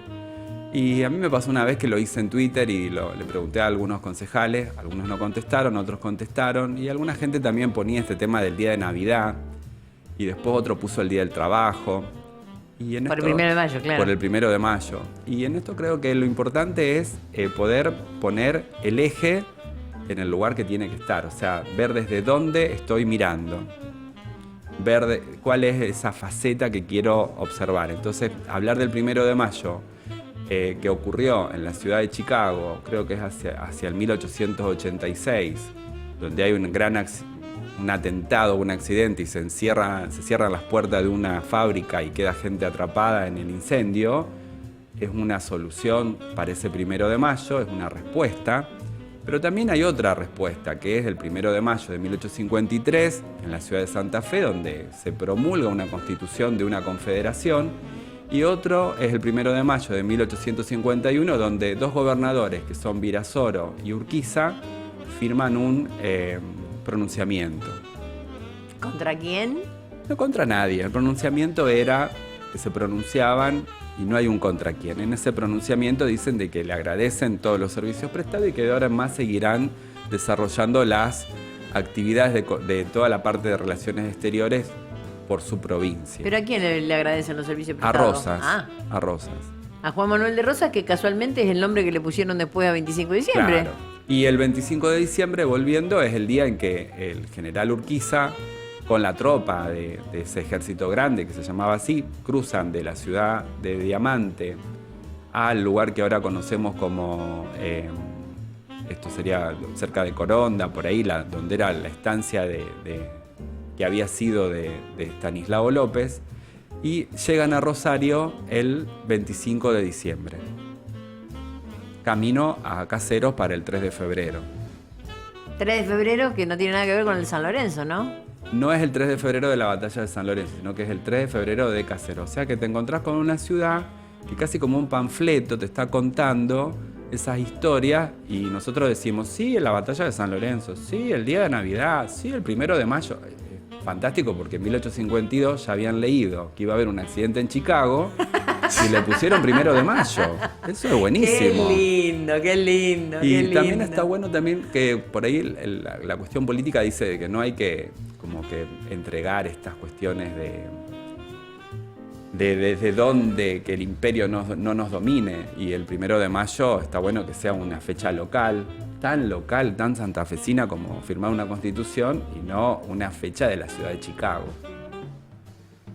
Y a mí me pasó una vez que lo hice en Twitter y le pregunté a algunos concejales, algunos no contestaron, otros contestaron, y alguna gente también ponía este tema del día de Navidad, y después otro puso el día del trabajo. Y en Por el 1 de mayo, claro. Por el 1 de mayo. Y en esto creo que lo importante es poder poner el eje en el lugar que tiene que estar, o sea, ver desde dónde estoy mirando, ver cuál es esa faceta que quiero observar. Entonces, hablar del 1 de mayo, que ocurrió en la ciudad de Chicago, creo que es hacia el 1886, donde hay un atentado, un accidente y se cierran las puertas de una fábrica y queda gente atrapada en el incendio, es una solución para ese 1 de mayo, es una respuesta. Pero también hay otra respuesta, que es el 1 de mayo de 1853, en la ciudad de Santa Fe, donde se promulga una constitución de una confederación. Y otro es el 1 de mayo de 1851, donde dos gobernadores, que son Virasoro y Urquiza, firman un pronunciamiento. ¿Contra quién? No contra nadie, el pronunciamiento era que se pronunciaban y no hay un contra quién. En ese pronunciamiento dicen de que le agradecen todos los servicios prestados y que de ahora en más seguirán desarrollando las actividades de toda la parte de relaciones exteriores por su provincia. ¿Pero a quién le agradecen los servicios A prestados? Rosas, a Rosas. A Juan Manuel de Rosas, que casualmente es el nombre que le pusieron después a 25 de diciembre. Claro. Y el 25 de diciembre, volviendo, es el día en que el general Urquiza, con la tropa de ese ejército grande, que se llamaba así, cruzan de la ciudad de Diamante al lugar que ahora conocemos como, esto sería cerca de Coronda, por ahí, donde era la estancia que había sido de Estanislao López, y llegan a Rosario el 25 de diciembre. Camino a Caseros para el 3 de febrero. 3 de febrero, que no tiene nada que ver con el San Lorenzo, ¿no? No es el 3 de febrero de la batalla de San Lorenzo, sino que es el 3 de febrero de Caseros. O sea que te encontrás con una ciudad que casi como un panfleto te está contando esas historias y nosotros decimos, sí, la batalla de San Lorenzo, sí, el día de Navidad, sí, el 1 de mayo. Fantástico, porque en 1852 ya habían leído que iba a haber un accidente en Chicago y le pusieron 1 de mayo. Eso es buenísimo. Qué lindo, qué lindo. Y qué también lindo. está bueno también que por ahí la cuestión política dice que no hay que como que entregar estas cuestiones de desde dónde que el imperio no nos domine. Y el 1 de mayo está bueno que sea una fecha local, tan santafesina como firmar una constitución y no una fecha de la ciudad de Chicago.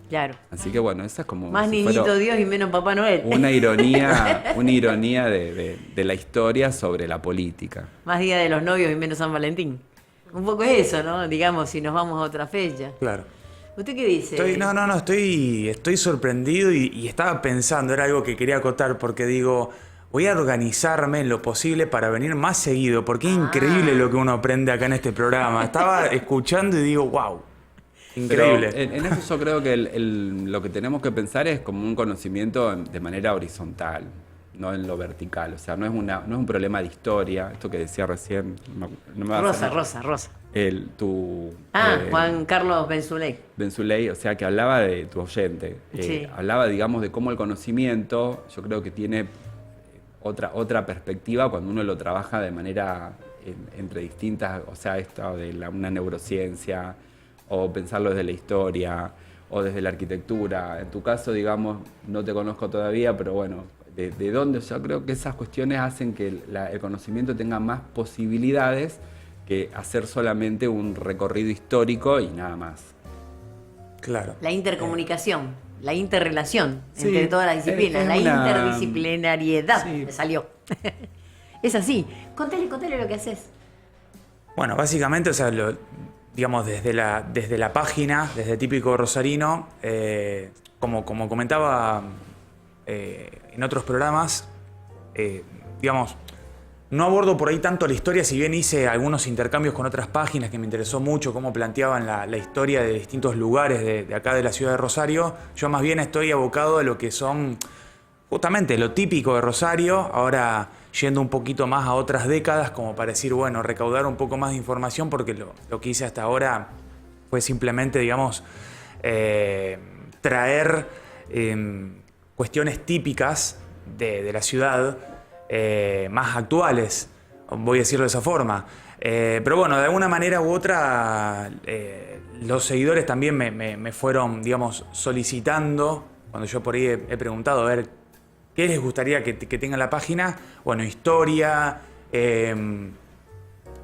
Claro. Así que bueno, esa es como Más si niñito fuera Dios y menos Papá Noel. una ironía de la historia sobre la política. Más Día de los Novios y menos San Valentín. Un poco eso, ¿no? Digamos, si nos vamos a otra fecha. Claro. ¿Usted qué dice? Estoy sorprendido y estaba pensando, era algo que quería acotar porque digo, voy a organizarme en lo posible para venir más seguido, porque es increíble lo que uno aprende acá en este programa. Estaba escuchando y digo, wow, increíble. Pero en eso yo creo que lo que tenemos que pensar es como un conocimiento de manera horizontal. no en lo vertical. O sea, no es un problema de historia, esto que decía recién. No me va a hacer- Rosa. Juan Juan Carlos Benzuley. Benzuley, o sea, que hablaba de tu oyente. Sí. Hablaba, digamos, de cómo el conocimiento, yo creo que tiene otra perspectiva cuando uno lo trabaja de manera entre distintas, o sea, esto de una neurociencia, o pensarlo desde la historia, o desde la arquitectura. En tu caso, digamos, no te conozco todavía, pero bueno, de dónde, yo creo que esas cuestiones hacen que el conocimiento tenga más posibilidades que hacer solamente un recorrido histórico y nada más. Claro. La intercomunicación, la interrelación Sí, entre todas las disciplinas, es la una- interdisciplinariedad, Sí. me salió. Es así. Contale lo que haces. Bueno, básicamente, o sea, digamos, desde la página, desde Típico Rosarino, como comentaba en otros programas, digamos, no abordo por ahí tanto la historia, si bien hice algunos intercambios con otras páginas que me interesó mucho cómo planteaban la historia de distintos lugares de acá de la ciudad de Rosario. Yo más bien estoy abocado a lo que son justamente lo típico de Rosario, ahora yendo un poquito más a otras décadas como para decir, bueno, recaudar un poco más de información, porque lo que hice hasta ahora fue simplemente, digamos, traer cuestiones típicas de la ciudad, más actuales, voy a decirlo de esa forma. Pero bueno, de alguna manera u otra, los seguidores también me fueron, digamos, solicitando, cuando yo por ahí he preguntado, a ver, ¿qué les gustaría que tenga la página? Bueno, historia,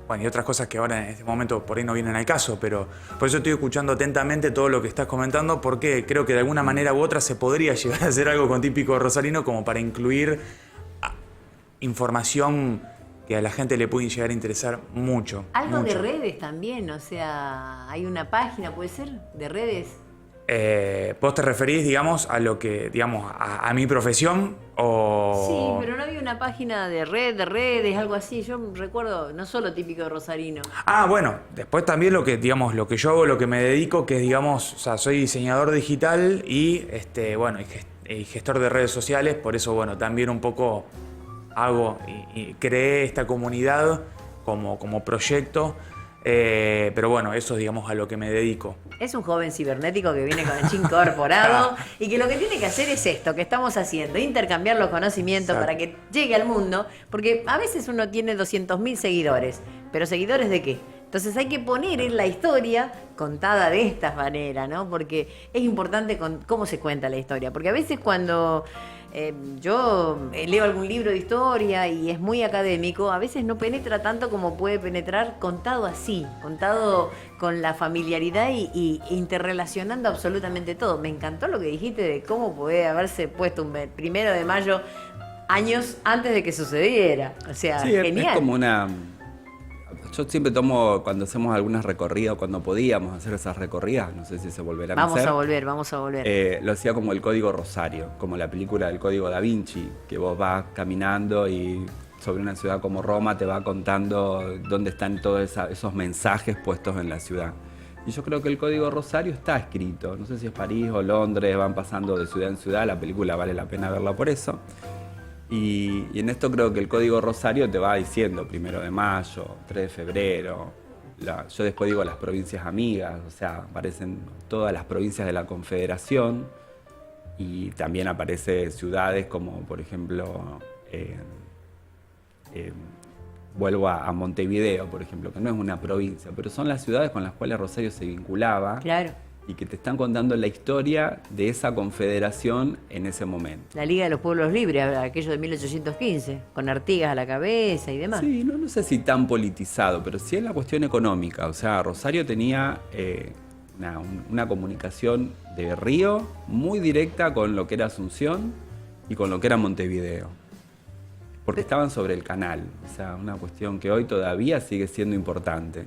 bueno, y otras cosas que ahora en este momento por ahí no vienen al caso, pero por eso estoy escuchando atentamente todo lo que estás comentando, porque creo que de alguna manera u otra se podría llegar a hacer algo con Típico Rosarino como para incluir información que a la gente le puede llegar a interesar mucho. Algo mucho. de redes también, o sea, hay una página, ¿puede ser? De redes. ¿Vos te referís, digamos, a lo que, digamos, a mi profesión o...? Sí, pero no había una página de redes, algo así. Yo recuerdo, no solo Típico de Rosarino. Ah, bueno, después también lo que, digamos, lo que yo hago, lo que me dedico, que es, digamos, o sea, soy diseñador digital y, bueno, y gestor de redes sociales, por eso, bueno, también un poco hago y creé esta comunidad como proyecto, pero bueno, eso es, digamos, a lo que me dedico. Es un joven cibernético que viene con el chip incorporado y que lo que tiene que hacer es esto que estamos haciendo, intercambiar los conocimientos Exacto. para que llegue al mundo, porque a veces uno tiene 200.000 seguidores, pero ¿seguidores de qué? Entonces hay que poner en la historia contada de esta manera, ¿no? Porque es importante cómo se cuenta la historia, porque a veces cuando yo leo algún libro de historia y es muy académico, a veces no penetra tanto como puede penetrar contado así, contado con la familiaridad y interrelacionando absolutamente todo. Me encantó lo que dijiste de cómo puede haberse puesto un 1 de mayo años antes de que sucediera. O sea, Sí, genial. es como una... Yo siempre tomo, cuando hacemos algunas recorridas, cuando podíamos hacer esas recorridas, no sé si se volverán a hacer. Vamos a volver. Lo hacía como el Código Rosario, como la película del Código Da Vinci, que vos vas caminando y sobre una ciudad como Roma te va contando dónde están todos esos mensajes puestos en la ciudad. Y yo creo que el Código Rosario está escrito, no sé si es París o Londres, van pasando de ciudad en ciudad, la película vale la pena verla por eso. Y en esto creo que el Código Rosario te va diciendo 1 de mayo, 3 de febrero, yo después digo las provincias amigas, o sea, aparecen todas las provincias de la Confederación y también aparecen ciudades como, por ejemplo, vuelvo a Montevideo, por ejemplo, que no es una provincia, pero son las ciudades con las cuales Rosario se vinculaba. Claro. Y que te están contando la historia de esa confederación en ese momento. La Liga de los Pueblos Libres, aquello de 1815, con Artigas a la cabeza y demás. Sí, no sé si tan politizado, pero sí en la cuestión económica. O sea, Rosario tenía una comunicación de río muy directa con lo que era Asunción y con lo que era Montevideo. Porque estaban sobre el canal. O sea, una cuestión que hoy todavía sigue siendo importante.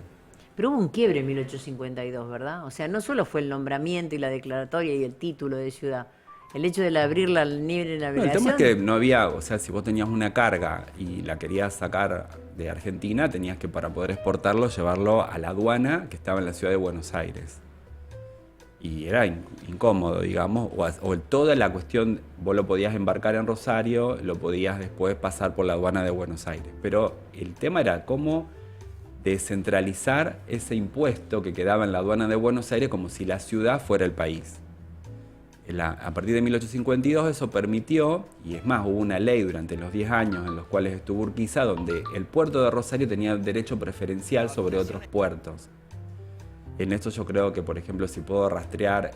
Pero hubo un quiebre en 1852, ¿verdad? O sea, no solo fue el nombramiento y la declaratoria y el título de ciudad. El hecho de abrirla al libre No, el navegación. tema es que no había, o sea, si vos tenías una carga y la querías sacar de Argentina, tenías que, para poder exportarlo, llevarlo a la aduana que estaba en la ciudad de Buenos Aires. y era incómodo, digamos, o toda la cuestión, vos lo podías embarcar en Rosario, lo podías después pasar por la aduana de Buenos Aires, pero el tema era cómo descentralizar ese impuesto que quedaba en la aduana de Buenos Aires como si la ciudad fuera el país. A partir de 1852 eso permitió, y es más, hubo una ley durante los 10 años en los cuales estuvo Urquiza, donde el puerto de Rosario tenía derecho preferencial sobre otros puertos. En esto yo creo que, por ejemplo, si puedo rastrear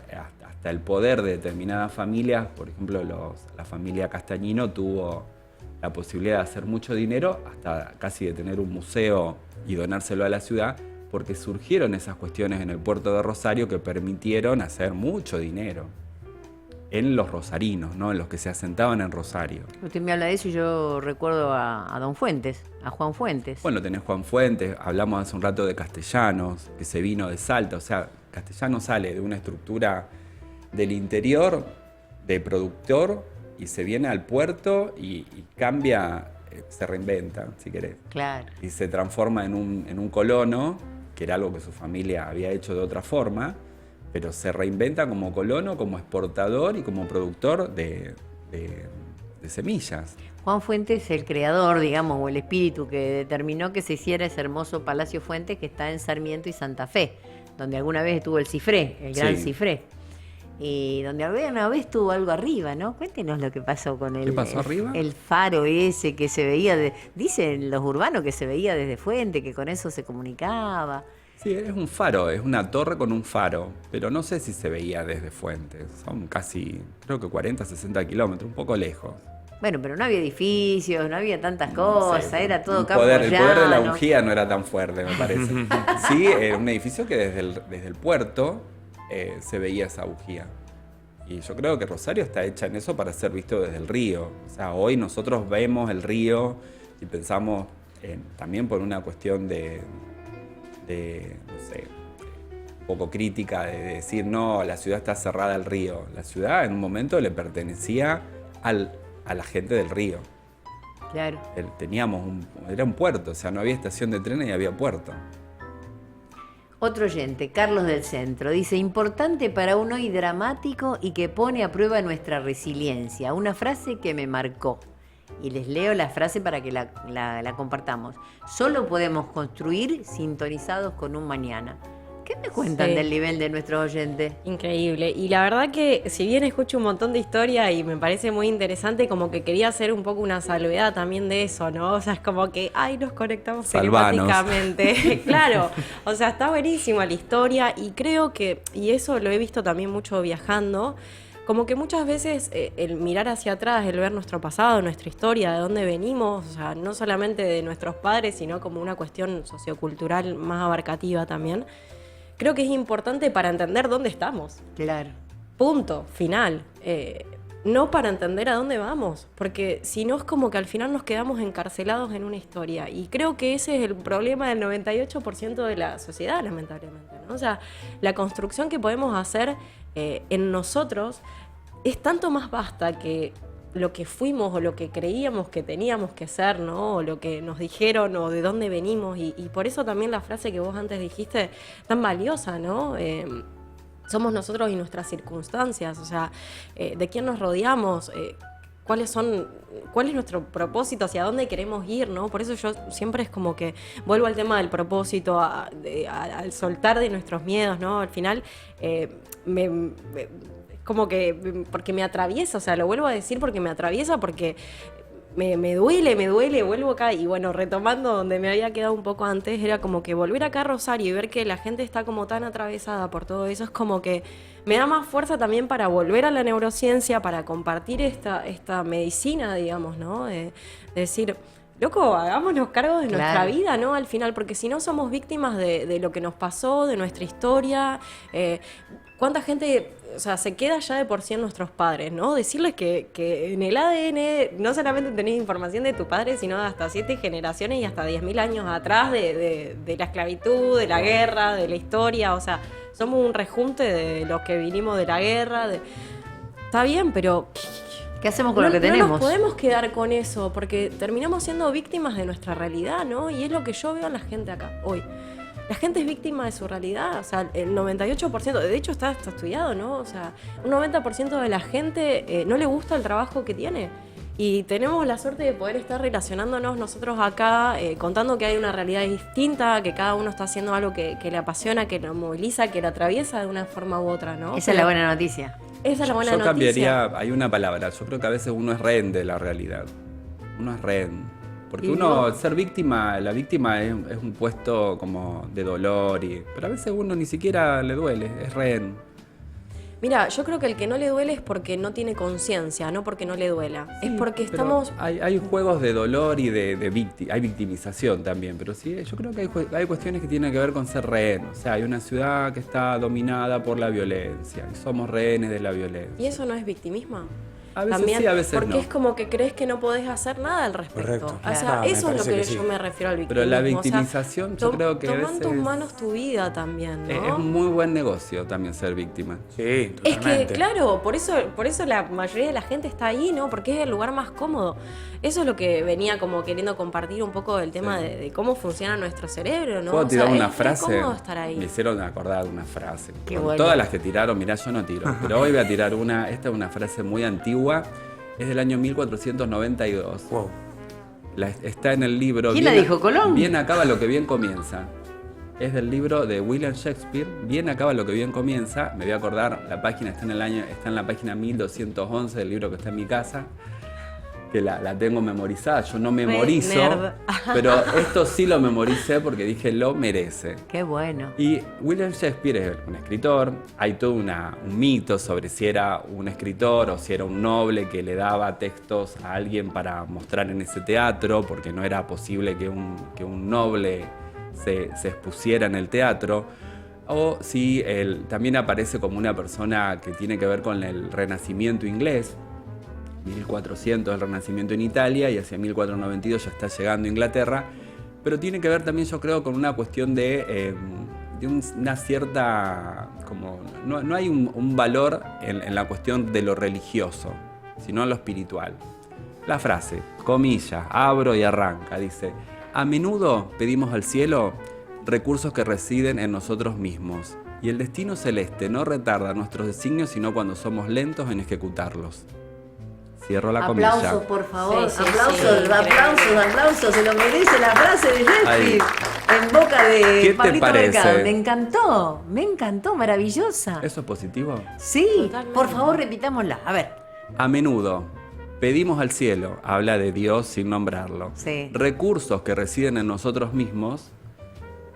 hasta el poder de determinadas familias, por ejemplo, la familia Castañino tuvo la posibilidad de hacer mucho dinero, hasta casi de tener un museo y donárselo a la ciudad, porque surgieron esas cuestiones en el puerto de Rosario que permitieron hacer mucho dinero en los rosarinos, ¿no? En los que se asentaban en Rosario. Usted me habla de eso y yo recuerdo a Don Fuentes, a Juan Fuentes. Bueno, tenés Juan Fuentes, hablamos hace un rato de Castellanos, que se vino de Salta, o sea, Castellanos sale de una estructura del interior, de productor, y se viene al puerto y cambia, se reinventa, si querés. Claro. Y se transforma en un colono, que era algo que su familia había hecho de otra forma, pero se reinventa como colono, como exportador y como productor de semillas. Juan Fuentes, el creador, digamos, o el espíritu que determinó que se hiciera ese hermoso Palacio Fuentes que está en Sarmiento y Santa Fe, donde alguna vez estuvo el Cifré, el gran Sí. Cifré. Y donde alguna vez tuvo algo arriba, ¿no? Cuéntenos lo que pasó con ¿Qué pasó arriba? El faro ese que se veía, dicen los urbanos que se veía desde Fuente, que con eso se comunicaba. Sí, es un faro, es una torre con un faro, pero no sé si se veía desde Fuentes. Son casi, creo que 40, 60 kilómetros, un poco lejos. Bueno, pero no había edificios, no había tantas No cosas, sé, era todo el campo poder de la llano. bujía no era tan fuerte, me parece. Sí, era un edificio que desde el puerto se veía esa bujía. Y yo creo que Rosario está hecha en eso para ser visto desde el río. O sea, hoy nosotros vemos el río y pensamos también por una cuestión de, no sé, un poco crítica, de decir, no, la ciudad está cerrada al río. La ciudad en un momento le pertenecía a la gente del río. Claro. Era un puerto, o sea, no había estación de tren y había puerto. Otro oyente, Carlos del Centro, dice, importante para un hoy dramático y que pone a prueba nuestra resiliencia. Una frase que me marcó. Y les leo la frase para que la compartamos. Solo podemos construir sintonizados con un mañana. ¿Qué me cuentan Sí. del nivel de nuestros oyentes? Increíble. Y la verdad que si bien escucho un montón de historia y me parece muy interesante, como que quería hacer un poco una salvedad también de eso, ¿no? O sea, es como que, nos conectamos Salvanos. telemáticamente. Claro. O sea, está buenísima la historia y creo que, y eso lo he visto también mucho viajando, como que muchas veces el mirar hacia atrás, el ver nuestro pasado, nuestra historia, de dónde venimos, o sea, no solamente de nuestros padres, sino como una cuestión sociocultural más abarcativa también, creo que es importante para entender dónde estamos. Claro. Punto, final. No para entender a dónde vamos, porque si no es como que al final nos quedamos encarcelados en una historia. Y creo que ese es el problema del 98% de la sociedad, lamentablemente, ¿no? O sea, la construcción que podemos hacer en nosotros es tanto más vasta que lo que fuimos o lo que creíamos que teníamos que ser, ¿no? O lo que nos dijeron o de dónde venimos. Y por eso también la frase que vos antes dijiste, tan valiosa, ¿no? Somos nosotros y nuestras circunstancias, o sea, de quién nos rodeamos, cuál es nuestro propósito, hacia dónde queremos ir, ¿no? Por eso yo siempre es como que vuelvo al tema del propósito, al soltar de nuestros miedos, ¿no? Al final como que, porque me atraviesa, o sea, lo vuelvo a decir porque me atraviesa, porque me duele, vuelvo acá. Y bueno, retomando donde me había quedado un poco antes, era como que volver acá a Rosario y ver que la gente está como tan atravesada por todo eso, es como que me da más fuerza también para volver a la neurociencia, para compartir esta medicina, digamos, ¿no? De decir, loco, hagámonos cargo de nuestra vida, ¿no? Al final, porque si no somos víctimas de lo que nos pasó, de nuestra historia. ¿Cuánta gente, o sea, se queda ya de por sí en nuestros padres, ¿no? Decirles que en el ADN no solamente tenés información de tu padre, sino de hasta 7 generaciones y hasta 10.000 años atrás de la esclavitud, de la guerra, de la historia. O sea, somos un rejunte de los que vinimos de la guerra. Está bien, pero ¿Qué hacemos con lo que tenemos? No nos podemos quedar con eso, porque terminamos siendo víctimas de nuestra realidad, ¿no? Y es lo que yo veo en la gente acá, hoy. la gente es víctima de su realidad. O sea, el 98%, de hecho está estudiado, ¿no? O sea, un 90% de la gente no le gusta el trabajo que tiene. Y tenemos la suerte de poder estar relacionándonos nosotros acá, contando que hay una realidad distinta, que cada uno está haciendo algo que le apasiona, que lo moviliza, que lo atraviesa de una forma u otra, ¿no? Esa es la buena noticia. Esa es la buena Yo noticia. cambiaría, hay una palabra, yo creo que a veces uno es rehén de la realidad. Uno es rehén. Porque ¿Y uno, vos? ser víctima, la víctima es un puesto como de dolor, pero a veces uno ni siquiera le duele, es rehén. Mira, yo creo que el que no le duele es porque no tiene conciencia, no porque no le duela. Es porque Pero estamos... hay juegos de dolor y hay victimización también, pero sí, yo creo que hay cuestiones que tienen que ver con ser rehén. O sea, hay una ciudad que está dominada por la violencia y somos rehenes de la violencia. ¿Y eso no es victimismo? A veces sí, a veces porque no. es como que crees que no podés hacer nada al respecto. Correcto. O sea, Claro. eso Me es lo parece que que sí. yo me refiero al victimismo. Pero la O sea, victimización, yo creo que a tomá en tus veces manos tu vida también, ¿no? es un muy buen negocio también ser víctima. Sí, Es totalmente. que, claro, por eso la mayoría de la gente está ahí, ¿no? Porque es el lugar más cómodo. Eso es lo que venía como queriendo compartir un poco del tema de cómo funciona nuestro cerebro, ¿no? ¿Puedo O sea, tirar una es frase? cómodo estar Me ahí. hicieron acordar de una frase. Qué Con bueno. todas las que tiraron, mirá, yo no tiro. Pero hoy voy a tirar una. Esta es una frase muy antigua. Es del año 1492. Wow. Está en el libro. ¿Quién la dijo, Colón? Bien acaba lo que bien comienza. Es del libro de William Shakespeare. Bien acaba lo que bien comienza. Me voy a acordar, la página está en la página 1211 del libro que está en mi casa. Que la tengo memorizada. Yo no memorizo. nerd. Pero esto sí lo memoricé porque dije lo merece. Qué bueno. Y William Shakespeare es un escritor, hay todo un mito sobre si era un escritor o si era un noble que le daba textos a alguien para mostrar en ese teatro, porque no era posible que un noble se expusiera en el teatro, o si él también aparece como una persona que tiene que ver con el Renacimiento inglés, 1400 el Renacimiento en Italia y hacia 1492 ya está llegando a Inglaterra, pero tiene que ver también yo creo con una cuestión de una cierta, como no hay un valor en la cuestión de lo religioso, sino en lo espiritual. La frase, comillas, abro y arranca, dice: a menudo pedimos al cielo recursos que residen en nosotros mismos, y el destino celeste no retarda nuestros designios sino cuando somos lentos en ejecutarlos. Cierro la comilla. Aplausos, por favor. Sí, sí, aplausos, sí, aplausos. Se lo merece la frase de Ahí. Shakespeare en boca de ¿Qué te Pablito parece? Mercado. Me encantó, maravillosa. ¿Eso es positivo? Sí, Totalmente. por favor, repitámosla. A ver. A menudo pedimos al cielo, habla de Dios sin nombrarlo, Sí. recursos que residen en nosotros mismos,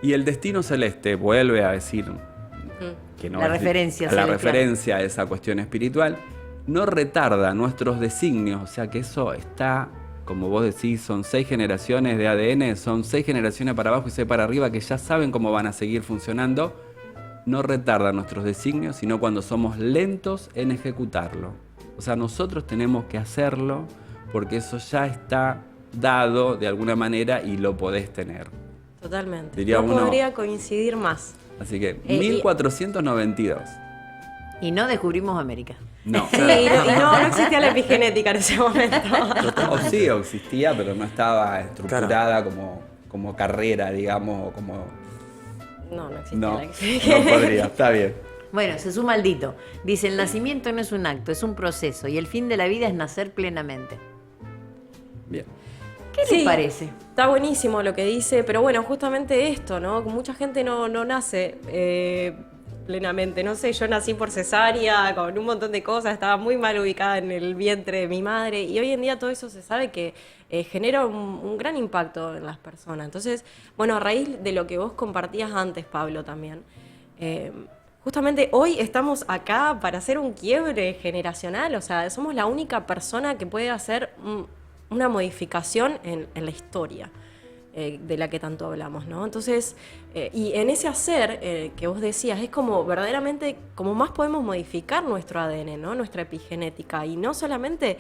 y el destino celeste vuelve a decir que no La es- referencia a la celestial. referencia a esa cuestión espiritual, no retarda nuestros designios, o sea que eso está, como vos decís, son 6 generaciones de ADN, son 6 generaciones para abajo y 6 para arriba que ya saben cómo van a seguir funcionando, no retarda nuestros designios, sino cuando somos lentos en ejecutarlo. O sea, nosotros tenemos que hacerlo porque eso ya está dado de alguna manera y lo podés tener. Totalmente. Diría no uno- podría coincidir más. Así que y- 1492. Y no descubrimos América. No. Sí, y no existía la epigenética en ese momento. O sí, o existía, pero no estaba estructurada como carrera, digamos, o como... No existía No, la no epigenética. podría, está bien. Bueno, se suma el dito. Dice, el nacimiento no es un acto, es un proceso. Y el fin de la vida es nacer plenamente. Bien. ¿Qué les Sí, parece? Está buenísimo lo que dice, pero bueno, justamente esto, ¿no? Mucha gente no nace plenamente. No sé, yo nací por cesárea, con un montón de cosas, estaba muy mal ubicada en el vientre de mi madre, y hoy en día todo eso se sabe que genera un gran impacto en las personas. Entonces, bueno, a raíz de lo que vos compartías antes, Pablo, también, justamente hoy estamos acá para hacer un quiebre generacional, o sea, somos la única persona que puede hacer una modificación en la historia de la que tanto hablamos, ¿no? Entonces, y en ese hacer que vos decías, es como verdaderamente, como más podemos modificar nuestro ADN, ¿no? Nuestra epigenética, y no solamente,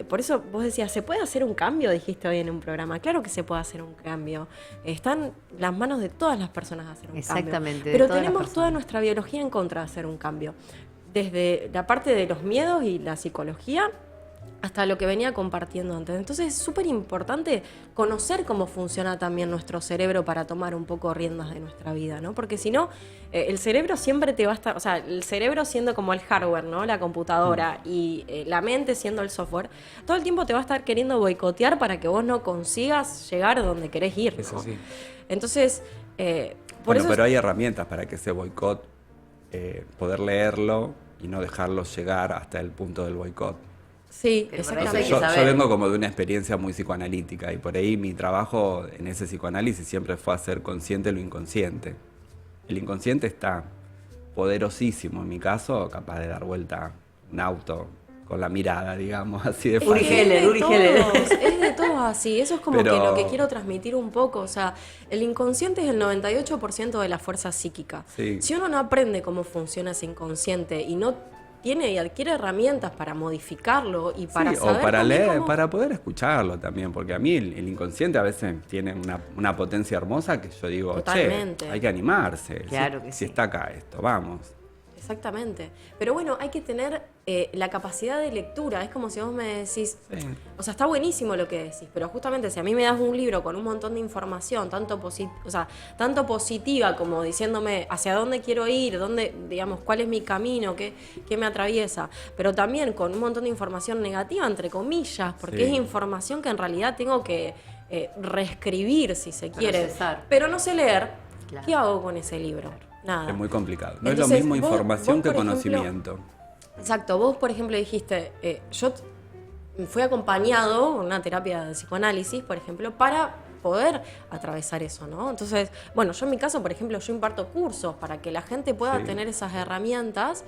por eso vos decías, ¿se puede hacer un cambio? Dijiste hoy en un programa. Claro que se puede hacer un cambio. Están las manos de todas las personas a hacer un Exactamente, cambio. de Pero todas las tenemos personas. toda nuestra biología en contra de hacer un cambio. Desde la parte de los miedos y la psicología, hasta lo que venía compartiendo antes. Entonces es súper importante conocer cómo funciona también nuestro cerebro para tomar un poco riendas de nuestra vida, ¿no? Porque si no, el cerebro siempre te va a estar, o sea, el cerebro siendo como el hardware, ¿no? La computadora y la mente siendo el software, todo el tiempo te va a estar queriendo boicotear para que vos no consigas llegar donde querés ir, ¿no? Eso sí. Entonces, por Bueno, eso pero hay herramientas para que ese boicot, poder leerlo y no dejarlo llegar hasta el punto del boicot. sí, Pero para exactamente. eso hay que Yo saber. vengo como de una experiencia muy psicoanalítica y por ahí mi trabajo en ese psicoanálisis siempre fue hacer consciente lo inconsciente. El inconsciente está poderosísimo, en mi caso, capaz de dar vuelta un auto con la mirada, digamos, así de Uri fácil. Geller, Uri Geller. Es de todos así, eso es como Pero- que lo que quiero transmitir un poco, o sea, el inconsciente es el 98% de la fuerza psíquica. Sí. Si uno no aprende cómo funciona ese inconsciente y no tiene y adquiere herramientas para modificarlo y para Sí, saber o para también leer, cómo- para poder escucharlo también, porque a mí el inconsciente a veces tiene una potencia hermosa que yo digo, Totalmente. che, hay que animarse. Claro si, que si sí. está acá esto, vamos. Exactamente. Pero bueno, hay que tener la capacidad de lectura. Es como si vos me decís, Sí. o sea, está buenísimo lo que decís, pero justamente si a mí me das un libro con un montón de información, tanto positiva como diciéndome hacia dónde quiero ir, dónde, digamos, cuál es mi camino, qué me atraviesa, pero también con un montón de información negativa, entre comillas, porque Sí. es información que en realidad tengo que reescribir, si se quiere. Procesar. Pero no sé leer, Claro. ¿qué hago con ese libro? Nada. Es muy complicado. No Entonces, es lo mismo vos- información vos, que por ejemplo, conocimiento. Exacto, vos por ejemplo dijiste, yo fui acompañado en una terapia de psicoanálisis, por ejemplo, para poder atravesar eso, ¿no? Entonces, bueno, yo en mi caso, por ejemplo, yo imparto cursos para que la gente pueda Sí. tener esas herramientas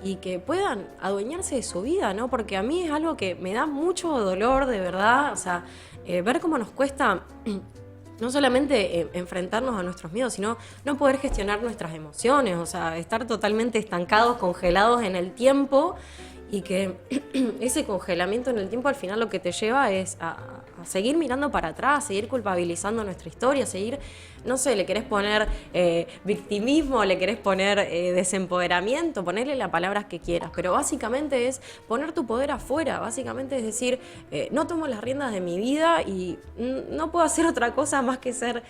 y que puedan adueñarse de su vida, ¿no? Porque a mí es algo que me da mucho dolor, de verdad, o sea, ver cómo nos cuesta no solamente enfrentarnos a nuestros miedos, sino no poder gestionar nuestras emociones, o sea, estar totalmente estancados, congelados en el tiempo y que ese congelamiento en el tiempo al final lo que te lleva es a seguir mirando para atrás, seguir culpabilizando nuestra historia, seguir, no sé, le querés poner victimismo, le querés poner desempoderamiento, ponerle las palabras que quieras, pero básicamente es poner tu poder afuera, básicamente es decir, no tomo las riendas de mi vida y no puedo hacer otra cosa más que ser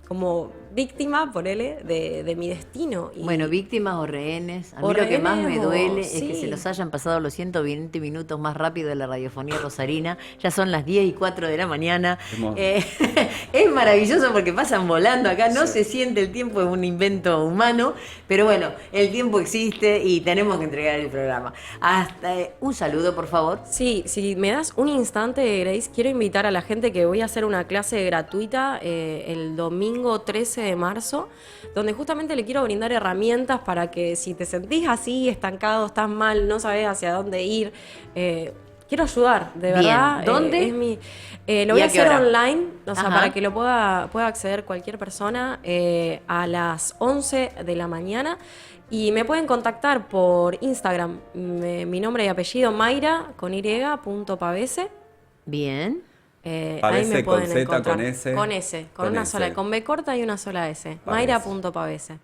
como víctima, ponele, de mi destino. Y Bueno, víctimas o rehenes. A mí O lo que más me rehenes, duele o- es que sí. se los hayan pasado los 120 minutos más rápido de la radiofonía rosarina. Ya son las 10:04 de la mañana. Hemos- Es maravilloso porque pasan volando acá. No se siente el tiempo, es un invento humano. Pero bueno, el tiempo existe y tenemos que entregar el programa. Hasta un saludo, por favor. Sí, si me das un instante, Grace, quiero invitar a la gente que voy a hacer una clase gratuita el domingo 13 de marzo, donde justamente le quiero brindar herramientas para que si te sentís así, estancado, estás mal, no sabes hacia dónde ir, quiero ayudar, de Bien. verdad. ¿Dónde? Lo voy ¿Y a a qué hacer hora? online, o sea, Ajá. para que lo pueda acceder cualquier persona a las 11 de la mañana. Y me pueden contactar por Instagram, mi nombre y apellido, Mayra, con y.pavese. Bien. Ahí Pavese me con pueden Z, encontrar. con S. Con S, con Con una S. sola, con B corta y una sola S. Pavese. Mayra.pavese.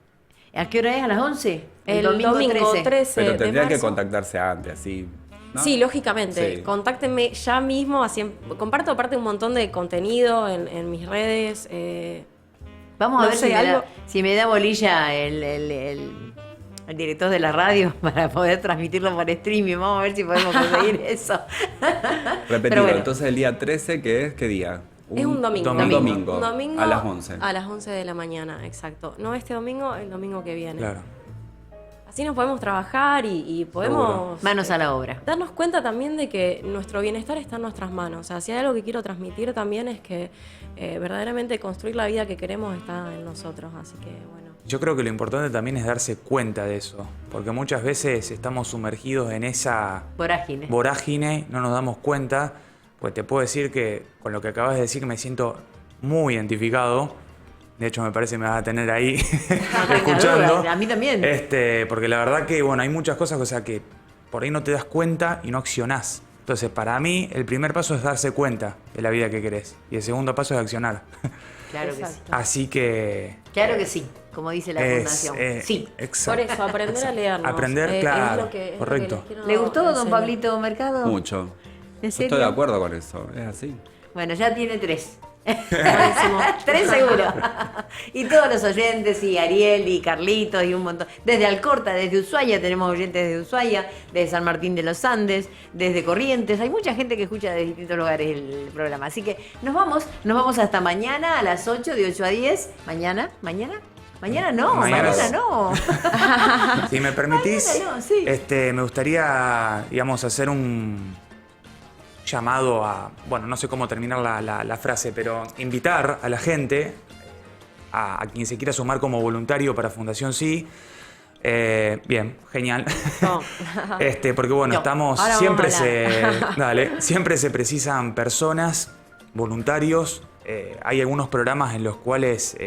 ¿A qué hora es? ¿A las 11? El domingo 13 Pero de tendrían que marzo. contactarse antes, así. ¿no? Sí, lógicamente. Sí. Contáctenme ya mismo. Así, comparto aparte un montón de contenido en mis redes. Vamos a No ver sé, si, algo- si me da bolilla el director de la radio para poder transmitirlo por streaming. Vamos a ver si podemos conseguir eso. Repetilo, Pero bueno. entonces el día 13, ¿qué es? ¿Qué día? Es un domingo. Un domingo. Un domingo a las 11. A las 11 de la mañana, exacto. No este domingo, el domingo que viene. Claro. Así nos podemos trabajar y podemos Manos a la obra. darnos cuenta también de que nuestro bienestar está en nuestras manos. O sea, si hay algo que quiero transmitir también es que verdaderamente construir la vida que queremos está en nosotros. Así que bueno. Yo creo que lo importante también es darse cuenta de eso, porque muchas veces estamos sumergidos en esa Vorágine. vorágine, no nos damos cuenta, pues te puedo decir que con lo que acabas de decir que me siento muy identificado. De hecho, me parece que me vas a tener ahí escuchando. duda, a mí también. Porque la verdad que, bueno, hay muchas cosas, o sea, que por ahí no te das cuenta y no accionás. Entonces, para mí, el primer paso es darse cuenta de la vida que querés. Y el segundo paso es accionar. Claro que sí. Exacto. Así que... Claro que sí, como dice la fundación. Sí. Exacto. Por eso, aprender a leernos. Aprender, Es claro, lo que correcto. les quiero ¿Le gustó, don enseñar. Pablito Mercado? Mucho. ¿En serio? Estoy de acuerdo con eso, es así. Bueno, ya tiene 3. Buenísimo. 3 seguro. Y todos los oyentes, y Ariel, y Carlitos, y un montón. Desde Alcorta, desde Ushuaia, tenemos oyentes desde Ushuaia, desde San Martín de los Andes, desde Corrientes. Hay mucha gente que escucha de distintos lugares el programa. Así que nos vamos hasta mañana a las 8, de 8 a 10. ¿Mañana? Mañana no, Mañana mañana es- no. Si me permitís, Mañana no, sí. me gustaría, digamos, hacer un llamado a, bueno, no sé cómo terminar la frase, pero invitar a la gente, a quien se quiera sumar como voluntario para Fundación Sí. Bien, genial. No. Porque bueno, No, estamos, ahora siempre vamos a siempre se precisan personas, voluntarios. Hay algunos programas en los cuales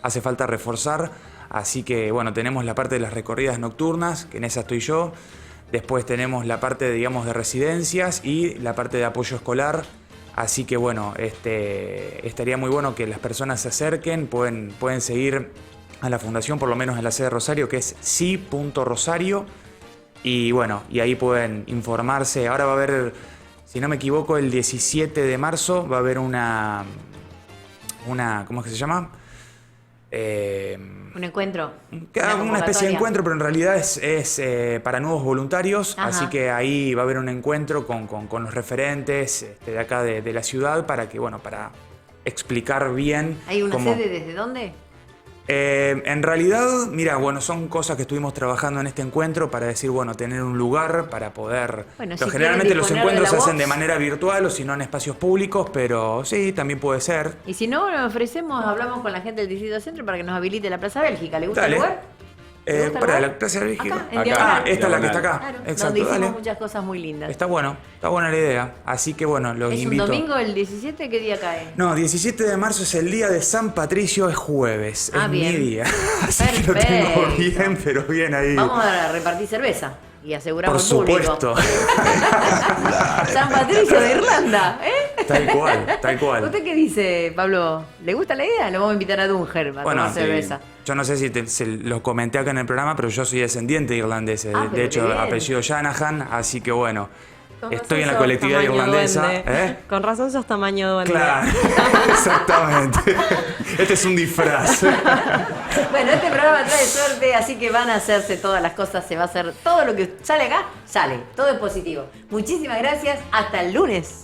hace falta reforzar. Así que bueno, tenemos la parte de las recorridas nocturnas, que en esa estoy yo. Después tenemos la parte, digamos, de residencias y la parte de apoyo escolar. Así que bueno, estaría muy bueno que las personas se acerquen, pueden seguir a la fundación, por lo menos en la sede de Rosario, que es si.rosario. Y bueno, y ahí pueden informarse. Ahora va a haber, si no me equivoco, el 17 de marzo va a haber una ¿cómo es que se llama? Un encuentro. Una especie de encuentro, pero en realidad es para nuevos voluntarios. Ajá. Así que ahí va a haber un encuentro con los referentes de acá de la ciudad para explicar bien. ¿Hay una cómo- sede desde dónde? En realidad, mira, bueno, son cosas que estuvimos trabajando en este encuentro para decir, bueno, tener un lugar para poder... Bueno, pero si generalmente quieren los disponer de encuentros se la hacen voz. de manera virtual o si no en espacios públicos, pero sí, también puede ser. Y si no, nos ofrecemos, hablamos con la gente del Distrito Centro para que nos habilite la Plaza Bélgica. ¿Le gusta Dale. el lugar? ¿Le gusta el Para lugar? la Plaza de Bélgica. Acá, en Acá. diagonal. Esta es la que está Diagonal. acá. Claro, Exacto, donde hicimos dale. muchas cosas muy lindas. Está buena la idea. Así que bueno, los ¿Es invito. un domingo el 17? ¿Qué día cae? No, 17 de marzo es el día de San Patricio, es jueves. Ah, es bien. mi día. Así que lo tengo Perfecto. bien, pero bien ahí. Vamos a repartir cerveza y Por aseguramos el público. supuesto. San Patricio de Irlanda, ¿eh? Tal cual. ¿Usted qué dice, Pablo? ¿Le gusta la idea? Lo vamos a invitar a Dunger a Bueno, tomar sí. cerveza. Yo no sé si se lo comenté acá en el programa, pero yo soy descendiente de irlandeses. Ah, de pero hecho, qué bien. apellido Shanahan, así que bueno, Con estoy en razón la sos colectividad tamaño irlandesa. duende. Con razón sos tamaño duende. Claro, exactamente. Este es un disfraz. Bueno, este programa trae suerte, así que van a hacerse todas las cosas, se va a hacer todo lo que sale acá, sale. Todo es positivo. Muchísimas gracias, hasta el lunes.